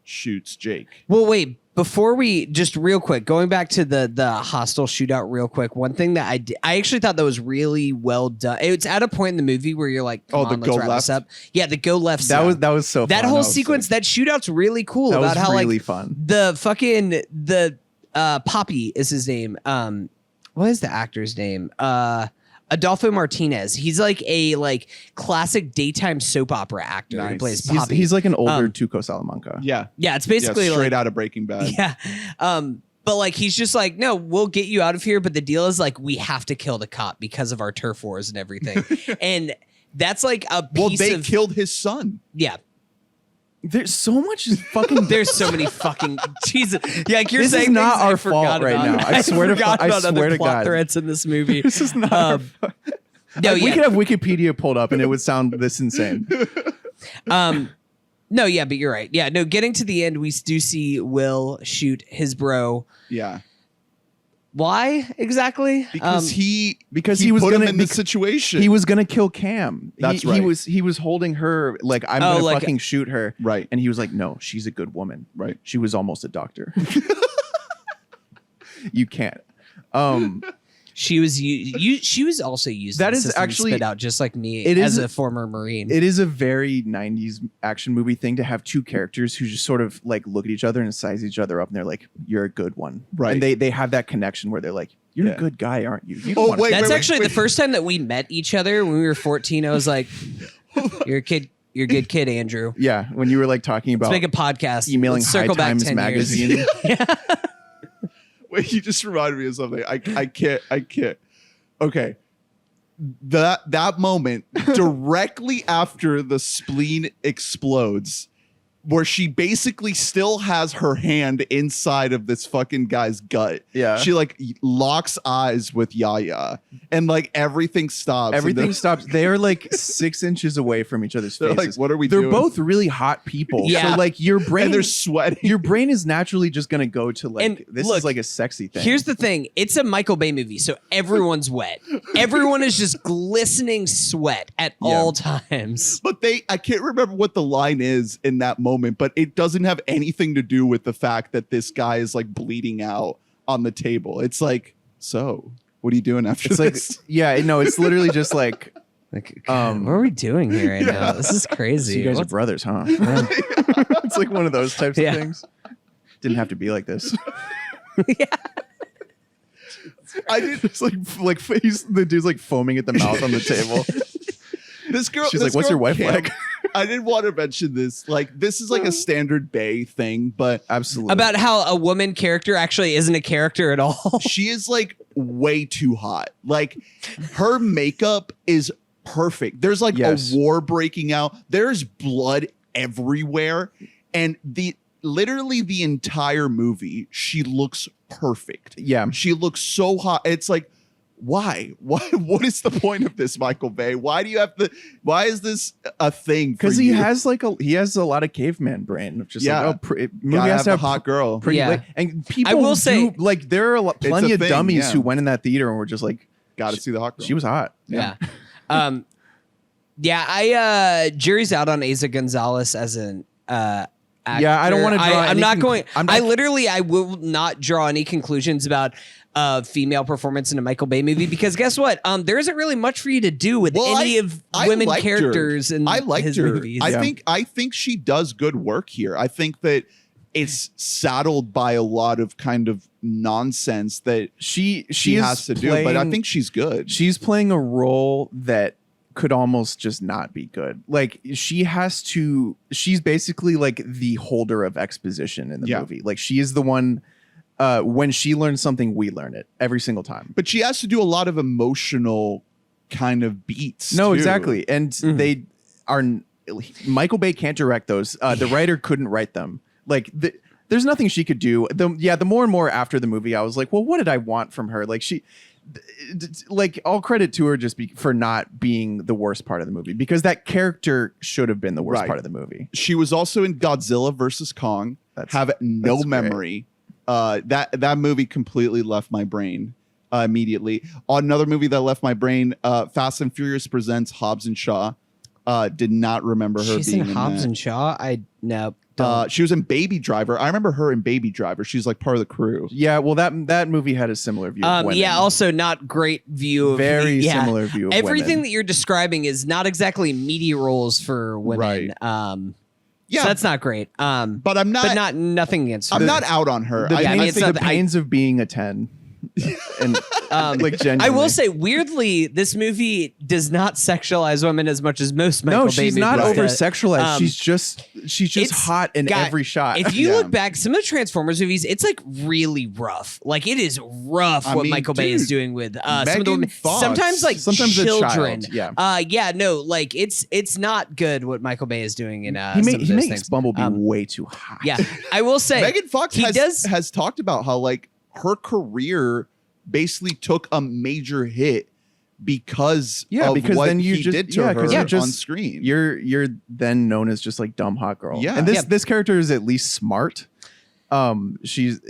shoots Jake. Well, wait. Before we just real quick, going back to the hostile shootout real quick, one thing that I actually thought that was really well done. It's at a point in the movie where you're like, come on, let's wrap this up. Yeah, the go left. that was so fun. That whole sequence, that shootout's really cool That about was how really like fun. the fucking Poppy is his name. what is the actor's name? Adolfo Martinez. He's like a classic daytime soap opera actor who Nice. plays Poppy. He's like an older Tuco Salamanca. Yeah. Yeah, it's basically Yeah, straight like, out of Breaking Bad. yeah. But like he's just like, no, we'll get you out of here. But the deal is like we have to kill the cop because of our turf wars and everything. And that's like a piece Well, they of killed his son. yeah. There's so much fucking. There's so many fucking Jesus. Yeah, like you're This is saying not things our I forgot fault right about. now. I swear to forgot I about swear other to plot God. threads in this movie. This is not. Our fault. No, We yeah. could have Wikipedia pulled up and it would sound this insane. No, yeah, but you're right. Yeah, no, getting to the end, we do see Will shoot his bro. Yeah. Why exactly? Because he he was put him gonna- in this situation. He was gonna kill Cam. That's He right. was holding her like I'm gonna like- fucking shoot her. Right. And he was like, no, she's a good woman. Right. She was almost a doctor. You can't. She was she was also used. That in is System to actually- spit out just like me it as is- a former Marine. It is a very 90s action movie thing to have two characters who just sort of like look at each other and size each other up and they're like, you're a good one. Right. And they have that connection where they're like, you're Yeah. a good guy, aren't you? You don't Oh, wanna- wait, That's wait, actually wait. the first time that we met each other when we were 14. I was like, "You're a kid. You're a good kid, Andrew. Yeah. When you were like talking Let's about make a podcast. emailing Let's High circle back Times 10 magazine. Years. Wait, you just reminded me of something. I can't. Okay. That moment directly after the spleen explodes, where she basically still has her hand inside of this fucking guy's gut. Yeah. She like locks eyes with Yahya and like everything stops. Everything and stops. They are like 6 inches away from each other's they're faces. like, what are we They're doing? both really hot people. Yeah. So like your brain, and they're sweating. your brain is naturally just gonna go to like And this look, is like a sexy thing. Here's the thing. It's a Michael Bay movie, so everyone's wet. Everyone is just glistening sweat at all times. But I can't remember what the line is in that moment, but it doesn't have anything to do with the fact that this guy is like bleeding out on the table. It's like, so what are you doing after it's like this? yeah, no, it's literally just like Like, what are we doing here right now? This is so crazy. you guys are What's- brothers, huh? Yeah. It's like one of those types Yeah. of things. Didn't have to be like this. I did. It's like the dude's like foaming at the mouth on the table. This girl. She's this like, "What's girl your wife Cam- like?" I didn't want to mention this. Like, this is like a standard Bay thing, but Absolutely. About how a woman character actually isn't a character at all. she is like way too hot. Like, her makeup is perfect. There's like Yes. a war breaking out. There's blood everywhere, and literally the entire movie, she looks perfect. yeah. She looks so hot. It's like, why? What is the point of this, Michael Bay? Why is this a thing? Because for he you? has a lot of caveman brain. Just Yeah. like, movie Gotta has have to a have hot girl. pretty Yeah. like, and people I will do, say- like there are plenty a of thing, dummies yeah. who went in that theater and were just like, Got to see the hot girl. she was hot. Yeah. I jury's out on Eiza González as an actor. Yeah, I don't wanna draw I'm any not going. I'm not- I will not draw any conclusions about female performance in a Michael Bay movie because guess what? There isn't really much for you to do with Well, any of women liked her. characters in I liked his her. movies. I Yeah. think she does good work here. I think that it's saddled by a lot of kind of nonsense that She she is has to do, but I playing- think she's good. she's playing a role that could almost just not be good. Like she's basically like the holder of exposition in the Yeah. movie. Like she is the one when she learns something, we learn it every single time. But she has to do a lot of emotional kind of beats. No, too. exactly. And they are Michael Bay can't direct those. The writer couldn't write them. Like there's nothing she could do. The more and more after the movie, I was like, well, what did I want from her? Like like all credit to her just for not being the worst part of the movie because that character should have been the worst Right. part of the movie. She was also in Godzilla versus Kong. Have no that's memory. That movie completely left my brain immediately. Another movie that left my brain, Fast and Furious presents Hobbs and Shaw. Did not remember her She's being in Hobbs that. and Shaw. Don't. She was in Baby Driver. I remember her in Baby Driver. She's like part of the crew. Yeah, well that movie had a similar view of women. Yeah, also not great view of very yeah. similar view of Everything women. that you're describing is not exactly meaty roles for women. Right. Yeah, so that's not great. But I'm not. But not nothing against her. I'm not out on her. the I mean, pains, it's not- the pains of being a 10. And like genuinely. I will say, weirdly, this movie does not sexualize women as much as most Michael Bay she's movies not do. over sexualized. she's just it's hot in got- every shot. If you Yeah. look back, some of the Transformers movies, it's like really rough. Like it is rough I what mean, Michael Bay is dude, doing with some of the Megan women. Fox. Sometimes like Sometimes a children. child, yeah. Yeah. No. Like it's not good what Michael Bay is doing in he some of those makes things. Bumblebee way too hot. Yeah, I will say Megan Fox he has talked about how like her career basically took a major hit because of because what then you he just did to 'cause her you're just on screen. You're then known as just like dumb hot girl. Yeah. And Yeah. this character is at least smart. She's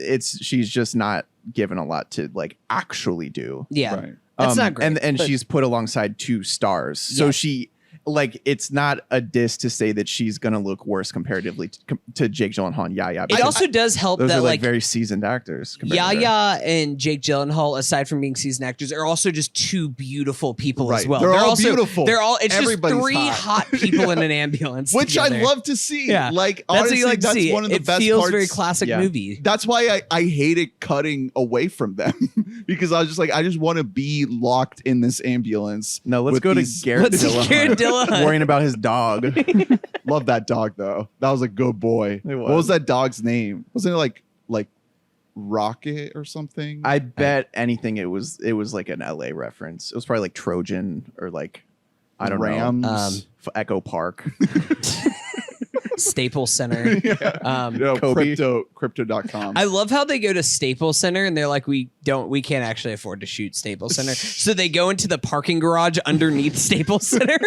just not given a lot to like actually do. yeah. Right. That's not great. And but- she's put alongside 2 stars. So Yeah. she like it's not a diss to say that she's gonna look worse comparatively to Jake Gyllenhaal and Yahya. It also does help those that are like like very seasoned actors. compared to her. Yahya and Jake Gyllenhaal, aside from being seasoned actors, are also just 2 beautiful people as Right. well. They're all also beautiful. They're all. It's Everybody's just 3 hot. hot people in an ambulance, Which I together. love to see. Yeah. Like That's honestly, what you like to that's see. one of the it best feels parts. very classic Yeah. movie. That's why I hated cutting away from them because I was just like, I just want to be locked in this ambulance. No, let's with go to these- Garrett Let's see Dillahunt. Garrett Dillahunt. worrying about his dog. Love that dog though. That was a good boy. It What was that dog's name? Wasn't it like Rocket or something? I bet anything it was like an LA reference. It was probably like Trojan or like I don't Rams. know. Echo Park. Staples Center. Kobe. Crypto.com. I love how they go to Staples Center and they're like, we can't actually afford to shoot Staples Center. So they go into the parking garage underneath Staples Center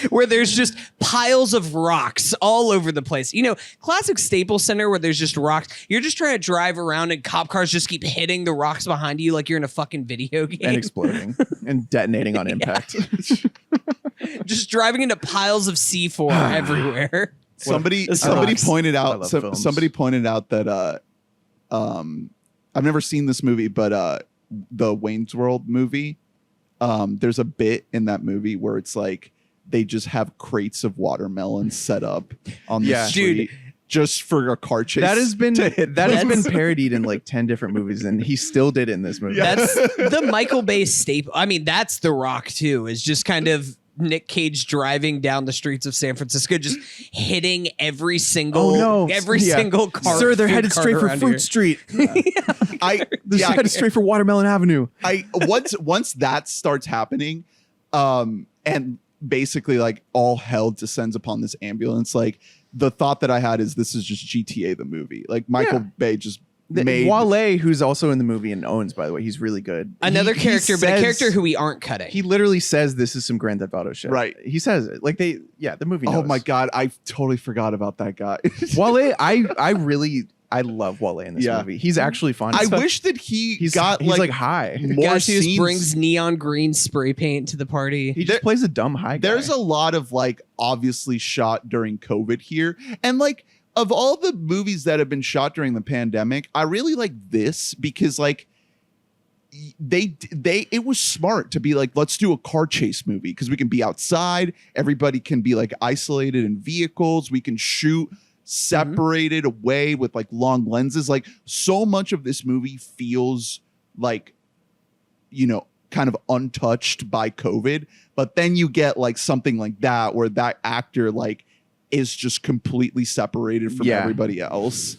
where there's just piles of rocks all over the place. You know, classic Staples Center where there's just rocks. You're just trying to drive around and cop cars just keep hitting the rocks behind you like you're in a fucking video game. And exploding and detonating on impact. Just driving into piles of C4 everywhere. Somebody sucks. pointed I out love films. somebody pointed out that I've never seen this movie, but the Wayne's World movie, there's a bit in that movie where it's like they just have crates of watermelons set up on the Yeah. street just for a car chase. That has been to hit parodied in like 10 different movies, and he still did it in this movie. That's the Michael Bay staple. I mean, that's The Rock too, is just kind of Nick Cage driving down the streets of San Francisco, just hitting every single single car. Sir, they're food headed cart straight for around Fruit here. Street. They're I headed straight for Watermelon Avenue. once that starts happening, and basically like all hell descends upon this ambulance, like the thought that I had is this is just GTA the movie. Like Michael Bay just made Wale, who's also in the movie and owns, by the way, he's really good. Another He character, but a says- character who we aren't cutting. he literally says this is some Grand Theft Auto shit. Right. He says it. Like the movie knows. Oh my god, I totally forgot about that guy. Wale, I love Wale in this Yeah. movie. He's actually fun. I wish that he's got he's like high. more Guys who just scenes. brings neon green spray paint to the party. He just plays a dumb high guy. There's a lot of like obviously shot during COVID here. And like of all the movies that have been shot during the pandemic, I really like this because like it was smart to be like, let's do a car chase movie because we can be outside. Everybody can be like isolated in vehicles. We can shoot separated away with like long lenses. Like so much of this movie feels like, you know, kind of untouched by COVID. But then you get like something like that where that actor like is just completely separated from everybody else.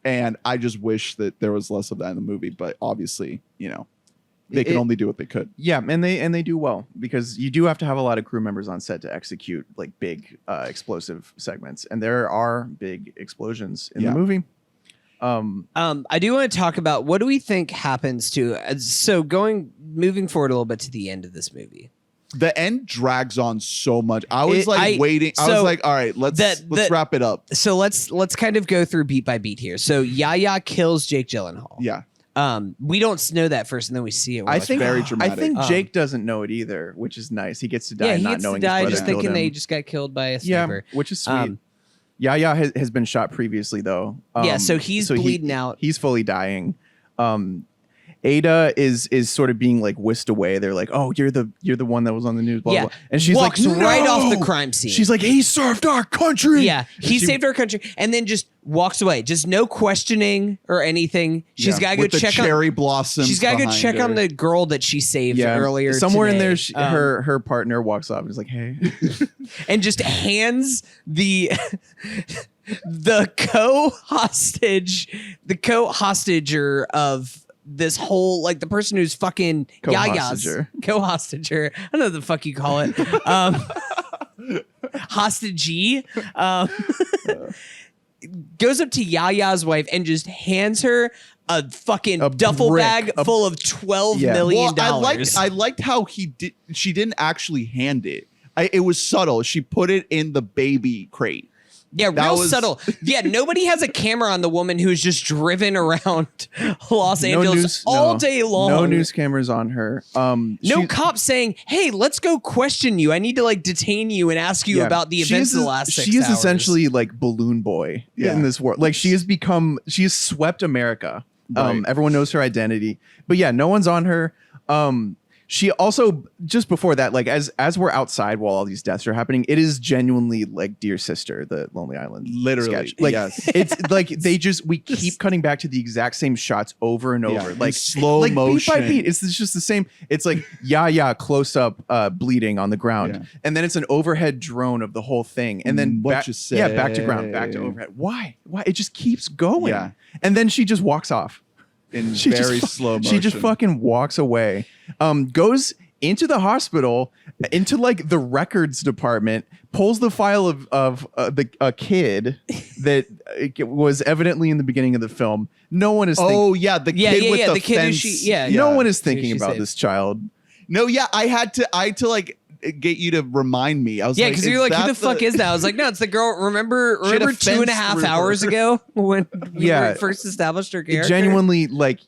And I just wish that there was less of that in the movie. But obviously, you know, they can only do what they could. Yeah, and they do well because you do have to have a lot of crew members on set to execute like big explosive segments, and there are big explosions in the movie. I do want to talk about what do we think happens to moving forward a little bit to the end of this movie. The end drags on so much. I was waiting. I was like, all right, let's wrap it up. So let's kind of go through beat by beat here. So Yahya kills Jake Gyllenhaal. Yeah. We don't know that first, and then we see it. We're I like, think very I dramatic. think Jake doesn't know it either, which is nice. He gets to die yeah, he not gets to knowing die his just brother thinking killed they him. just got killed by a sniper. Yeah, which is sweet. Yahya has been shot previously though. So he's bleeding out. He's fully dying. Ada is sort of being like whisked away. They're like, "Oh, you're the one that was on the news." Blah, Yeah. blah, blah. And she's Walks like, right "No!" off the crime scene. She's like, "He served our country." Yeah, he saved our country, and then just walks away. Just no questioning or anything. She's got to go With the check cherry on. blossoms. She's got to go behind check her. on the girl that she saved earlier. Somewhere in today. there, her partner walks up and is like, "Hey," and just hands the co-hostager of this whole, like, the person who's fucking Yaya's co-hostager. I don't know what the fuck you call it. Hostagee. Goes up to Yaya's wife and just hands her a fucking duffel brick. bag full of $12 million. Well, I liked how she didn't actually hand it. It was subtle. She put it in the baby crate. Yeah, real subtle. Yeah, nobody has a camera on the woman who's just driven around Los Angeles all day long. No news cameras on her. No cops saying, "Hey, let's go question you. I need to like detain you and ask you about the events of the last 6 hours." She is essentially like balloon boy in this world. Like she has swept America. Right. Everyone knows her identity. But yeah, no one's on her. She also, just before that, like as we're outside while all these deaths are happening, it is genuinely like Dear Sister, the Lonely Island Literally, sketch. Like yes. it's like we keep cutting back to the exact same shots over and over, like slow like motion, beat by beat. It's just the same. It's like close up, bleeding on the ground, and then it's an overhead drone of the whole thing, and then back to ground, back to overhead. Why? It just keeps going. Yeah. And then she just walks off. In very slow motion. She just fucking walks away. Goes into the hospital, into like the records department, pulls the file of a kid that was evidently in the beginning of the film. No one is. Oh yeah, the kid with the kid fence. No one is thinking about saved. this child. No, yeah, I had to like get you to remind me. I was because you're like, who the fuck is that? I was like, no, it's the girl. Remember She had a 2.5 fence hours ago when we Yeah. first established her character? Genuinely, like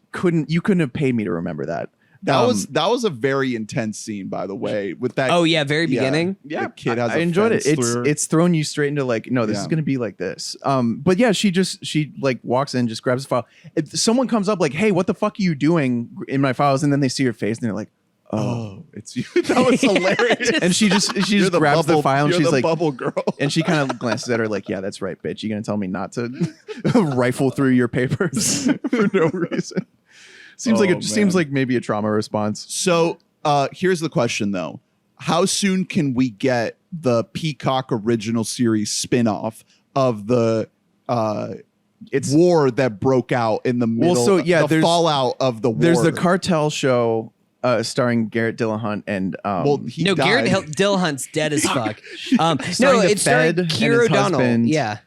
you couldn't have paid me to remember that. That was a very intense scene, by the way. With that. Oh yeah, very beginning. Yeah, the kid has. I enjoyed it. fence through- It's thrown you straight into like, no, this is gonna be like this. But yeah, she like walks in, just grabs the file. If someone comes up like, hey, what the fuck are you doing in my files? And then they see her face and they're like, oh, it's you. That was hilarious. and she just grabs the file and you're she's the like, bubble girl. and she kind of glances at her like, yeah, that's right, bitch. You gonna tell me not to rifle through your papers for no reason? Seems like maybe a trauma response. So here's the question though. How soon can we get the Peacock original series spin-off of the war that broke out in the middle? The fallout of the war. There's the Cartel show starring Garrett Dillahunt and he died. Garrett Dillahunt's dead as fuck. Starring the it's starring Fed and Keira his O'Donnell. husband. Yeah.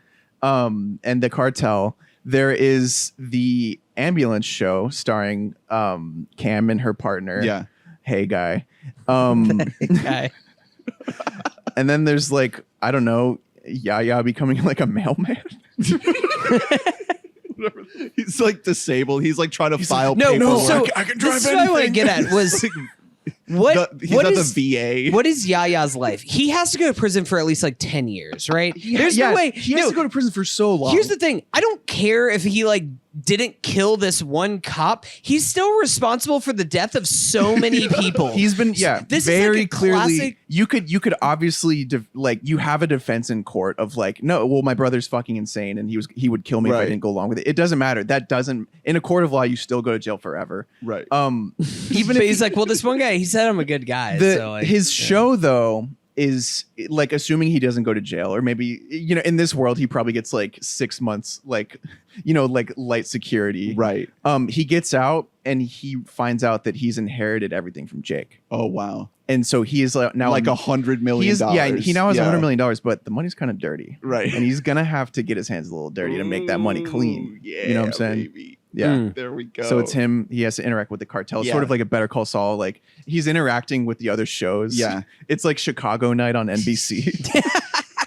And the Cartel. There is the AmbuLAnce show starring Cam and her partner. Yeah. Hey guy. Okay. And then there's like, I don't know, Yahya becoming like a mailman. He's like disabled. He's like trying to file no, paperwork. so I can drive this is what I want to anything. get at was He's what at the VA. What is Yaya's life? He has to go to prison for at least like 10 years, right? There's no way. He has to go to prison for so long. Here's the thing. I don't care if he like didn't kill this one cop. He's still responsible for the death of so many people. He's been This very is like a clearly. classic- You could obviously you have a defense in court of like, no, well, my brother's fucking insane and he would kill me if I Right. didn't go along with it. It doesn't matter. That doesn't, in a court of law, you still go to jail forever. Right. Even but if he's like, well, this one guy, he said I'm a good guy. So like, his show though is like, assuming he doesn't go to jail, or maybe in this world he probably gets like 6 months, like light security. Right. He gets out and he finds out that he's inherited everything from Jake. Oh wow. And so he is now Like $100 million. he now has $100 million, but the money's kind of dirty. Right. And he's gonna have to get his hands a little dirty to make that money clean. Yeah, you know what I'm saying? Baby. Yeah. There we go. So it's him. He has to interact with the cartel. Yeah. Sort of like a Better Call Saul. Like he's interacting with the other shows. Yeah. It's like Chicago Night on NBC.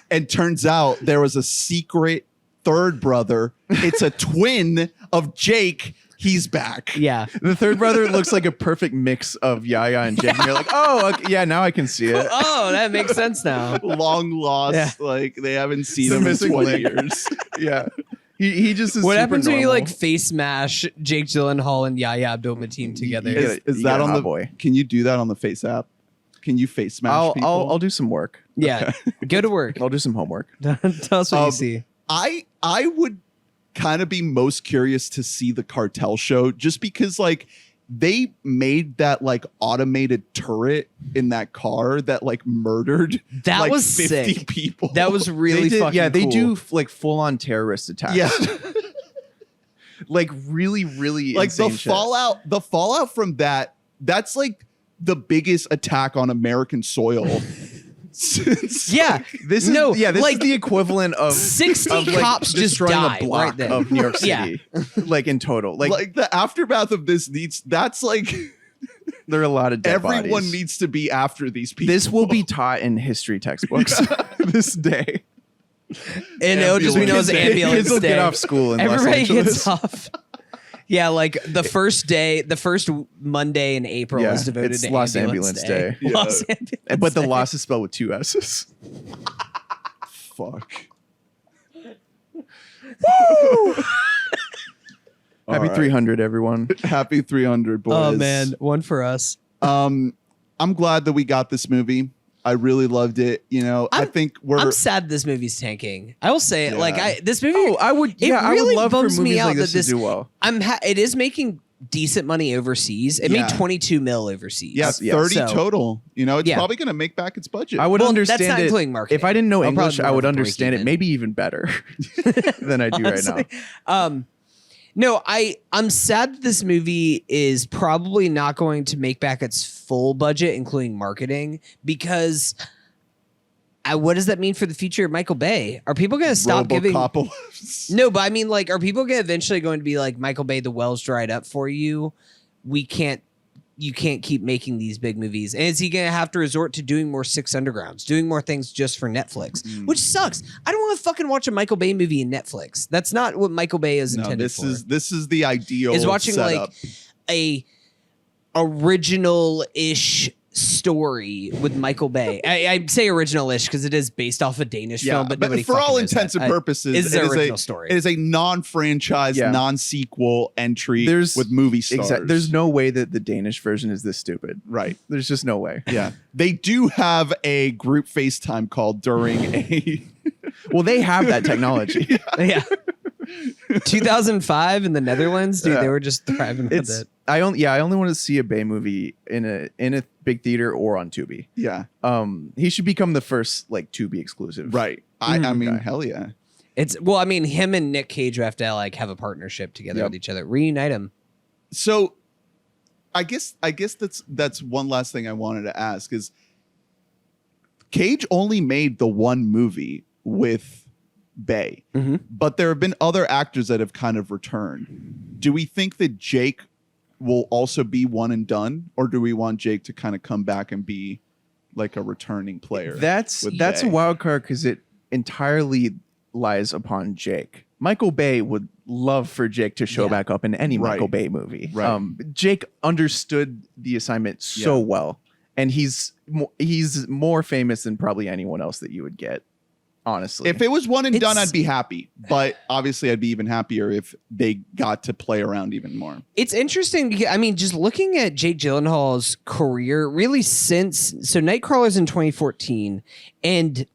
And turns out there was a secret third brother. It's a twin of Jake. He's back. yeah. The third brother looks like a perfect mix of Yahya and Jake. And you're like, oh, okay, yeah, now I can see it. Oh, that makes sense now. Long lost. Yeah. Like they haven't seen The him in missing 20 link. years. Yeah. He just is. What super happens when you normal. like face mash Jake Gyllenhaal and Yahya Abdul-Mateen together? You Is get that a on hot the boy. Can you do that on the Face app? Can you face smash people? I'll do some work. Yeah, go to work. I'll do some homework. Tell us what you see. I would kind of be most curious to see the cartel show, just because like they made that like automated turret in that car that like murdered That like, was 50 sick. people. That was really fucking yeah, they cool. do like full on terrorist attacks. yeah. Like really Like the insane shit. fallout from that's like the biggest attack on American soil since Yeah, This is No, this like, is the equivalent of 60 of, like, cops just destroying die a block right there. of New York Yeah. City. Like in total. like the aftermath of this that's like there are a lot of dead everyone bodies. needs to be after these people. This will be taught in history textbooks this day. And it'll just be known as Ambulance Day. ambulance Kids will day. get off school in Los Everybody Angeles. gets off. Yeah, like the first Monday in April Yeah, is devoted it's to Los Ambulance Ambulance Day. Yeah. Los Ambulance But the Day. loss is spelled with 2 S's. Fuck. Happy All right. 300, everyone. Happy 300, boys. Oh man, one for us. I'm glad that we got this movie. I really loved it. You know, I think I'm sad this movie's tanking. I will say it. Yeah. Like this movie. Oh, I would. It I really would love for bums me movies out like that this to this- do well. It is making decent money overseas. It Yeah. made 22 mil overseas. yeah, Yeah. 30 So- total. You know, it's Yeah. probably going to make back its budget. I would Well, understand that's not it including marketing. if I didn't know I'll English. probably I would more of a understand it break-even. maybe even better than I do right now. Honestly. No, I'm sad that this movie is probably not going to make back its full budget, including marketing, because what does that mean for the future of Michael Bay? Are people going to stop giving? Robocopolis. No, but I mean, like, are people eventually going to be like, Michael Bay, the well's dried up for you? You can't keep making these big movies. And is he going to have to resort to doing more Six Undergrounds, doing more things just for Netflix, which sucks. I don't want to fucking watch a Michael Bay movie in Netflix. That's not what Michael Bay is No, intended this for. is the ideal Is watching setup. like a original-ish story with Michael Bay. I say original-ish because it is based off a Danish film, but nobody for fucking all knows intents that. and purposes, It's it an is original a story. It is a non-franchise, Yeah. non-sequel entry There's- with movie stars. There's no way that the Danish version is this stupid. right. There's just no way. Yeah, they do have a group FaceTime call during a. Well, they have that technology. Yeah. 2005 in the Netherlands, dude, Yeah. they were just thriving with it. I only want to see a Bay movie in a big theater or on Tubi. Yeah, He should become the first like Tubi exclusive. right. I mean, Okay. hell yeah. I mean, him and Nick Cage have to like have a partnership together Yep. with each other, reunite them. So, I guess that's one last thing I wanted to ask is, Cage only made the one movie with Bay, but there have been other actors that have kind of returned. Do we think that Jake will also be one and done, or do we want Jake to kind of come back and be like a returning player? That's with a Bay? wild card because it entirely lies upon Jake. Michael Bay would love for Jake to show Yeah. back up in any Right. Michael Bay movie. Right. Jake understood the assignment so Yeah. well, and he's more famous than probably anyone else that you would get. Honestly, If it was one and done, It's- I'd be happy. But obviously, I'd be even happier if they got to play around even more. It's interesting because, I mean, just looking at Jake Gyllenhaal's career, really since Nightcrawler's in 2014, and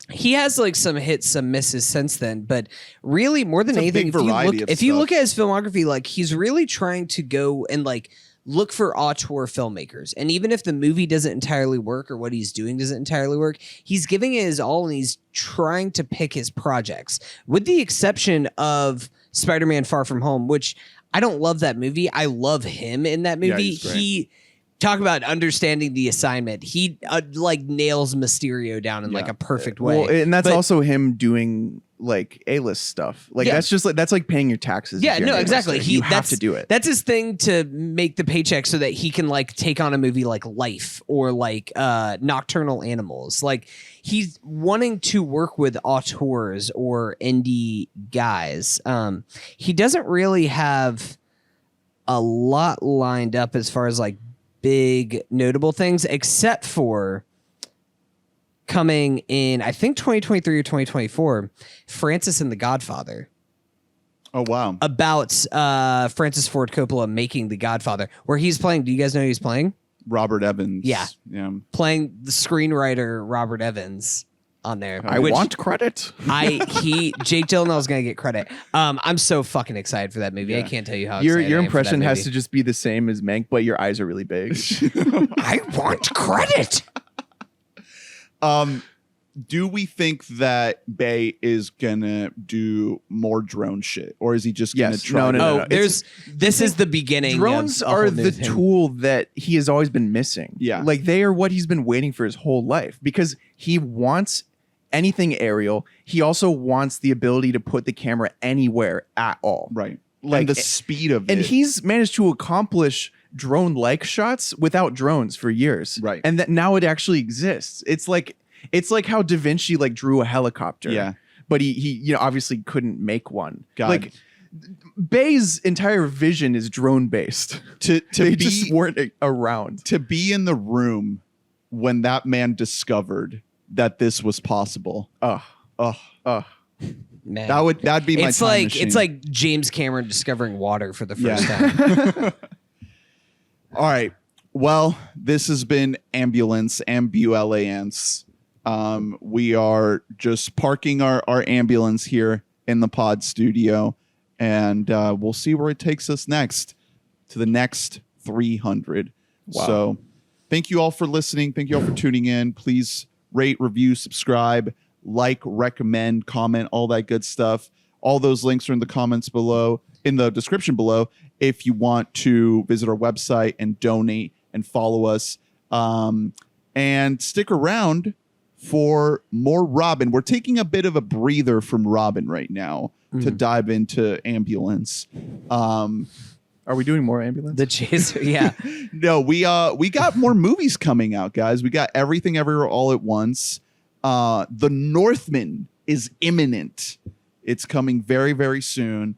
he has like some hits, some misses since then. But really, more than It's a anything, big variety of if you stuff. look at his filmography, like he's really trying to go and like look for auteur filmmakers. And even if the movie doesn't entirely work or what he's doing doesn't entirely work, he's giving it his all and he's trying to pick his projects. With the exception of Spider-Man Far From Home, which I don't love that movie. I love him in that Yeah, movie. he's great. He talk about understanding the assignment. He like nails Mysterio down in like Yeah. a perfect way. well, and that's But- also him doing like A-list stuff. Like Yeah. that's like paying your taxes. Yeah, if you're no, an exactly. A-lister. You have that's- to do it. That's his thing to make the paycheck so that he can like take on a movie like Life or like Nocturnal Animals. Like he's wanting to work with auteurs or indie guys. He doesn't really have a lot lined up as far as like big notable things, except for coming in, I think 2023 or 2024, Francis and the Godfather. Oh wow. about Francis Ford Coppola making The Godfather, where he's playing. Do you guys know who he's playing? Robert Evans. Yeah. Yeah. Playing the screenwriter Robert Evans on there. I want credit. Jake Gyllenhaal's gonna get credit. I'm so fucking excited for that movie. I can't tell you how Your excited I am for impression that has movie. to just be the same as Mank, but your eyes are really big. I want credit. Do we think that Bay is gonna do more drone shit, or is he just gonna Yes. try? No. This is the beginning. Drones of a are whole new the thing. tool that he has always been missing. Yeah. Like they are what he's been waiting for his whole life because he wants anything aerial. He also wants the ability to put the camera anywhere at all. Right. Like And the speed of And it. he's managed to accomplish drone-like shots without drones for years. Right. And that now it actually exists. It's like how Da Vinci like drew a helicopter. Yeah. But he obviously couldn't make one. God. Like Bay's entire vision is drone based. to They be just weren't around. to be in the room when that man discovered that this was possible. Oh, Man. That'd be my it's time like machine. it's like James Cameron discovering water for the first Yeah. time. All right. Well, this has been AmbuLAnce. We are just parking our ambulance here in the pod studio, and we'll see where it takes us next to the next 300. Wow. So thank you all for listening. Thank you all for tuning in. Please rate, review, subscribe, like, recommend, comment, all that good stuff. All those links are in the comments below, in the description below, if you want to visit our website and donate and follow us. And stick around for more Robin. We're taking a bit of a breather from Robin right now to dive into AmbuLAnce. are we doing more ambulance? The chaser, yeah. No, we got more movies coming out, guys. We got Everything Everywhere All at Once. The Northman is imminent. It's coming very, very soon.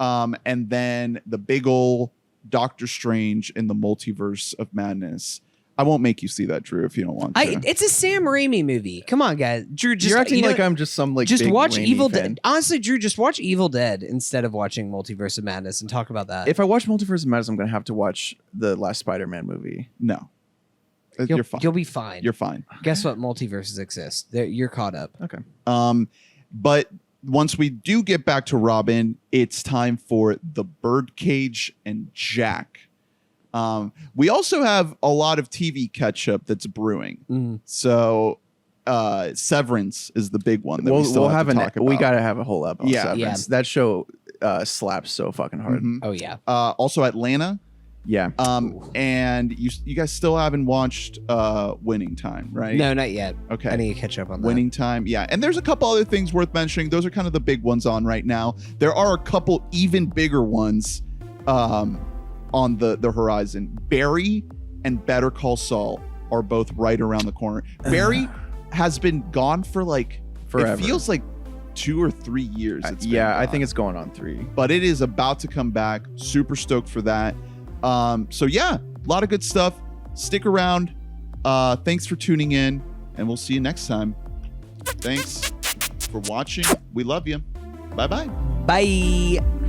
And then the big ol' Doctor Strange in the Multiverse of Madness. I won't make you see that, Drew, if you don't want to. It's a Sam Raimi movie. Come on, guys. Drew, just You're acting you know, like I'm just some like just big watch Raimi Evil fan. Dead. Honestly, Drew, just watch Evil Dead instead of watching Multiverse of Madness and talk about that. If I watch Multiverse of Madness, I'm gonna have to watch the last Spider-Man movie. No. You'll, You're fine. You'll be fine. You're fine. Guess what? Multiverses exist. You're caught up. Okay. But once we do get back to Robin, it's time for The Birdcage and Jack. We also have a lot of TV catch-up that's brewing. So Severance is the big one that we still have to talk about. We gotta have a whole episode. Yeah. Severance. That show slaps so fucking hard. Mhm. Oh yeah. Also Atlanta. Yeah. And you guys still haven't watched Winning Time, right? No, not yet. Okay. I need to catch up on that. Winning Time, yeah. And there's a couple other things worth mentioning. Those are kind of the big ones on right now. There are a couple even bigger ones on the horizon. Barry and Better Call Saul are both right around the corner. Barry has been gone for like Forever. It feels like 2 or 3 years. It's been I gone. think it's going on 3. But it is about to come back. Super stoked for that. So yeah, a lot of good stuff. Stick around. Thanks for tuning in, and we'll see you next time. Thanks for watching. We love you. Bye-bye. Bye.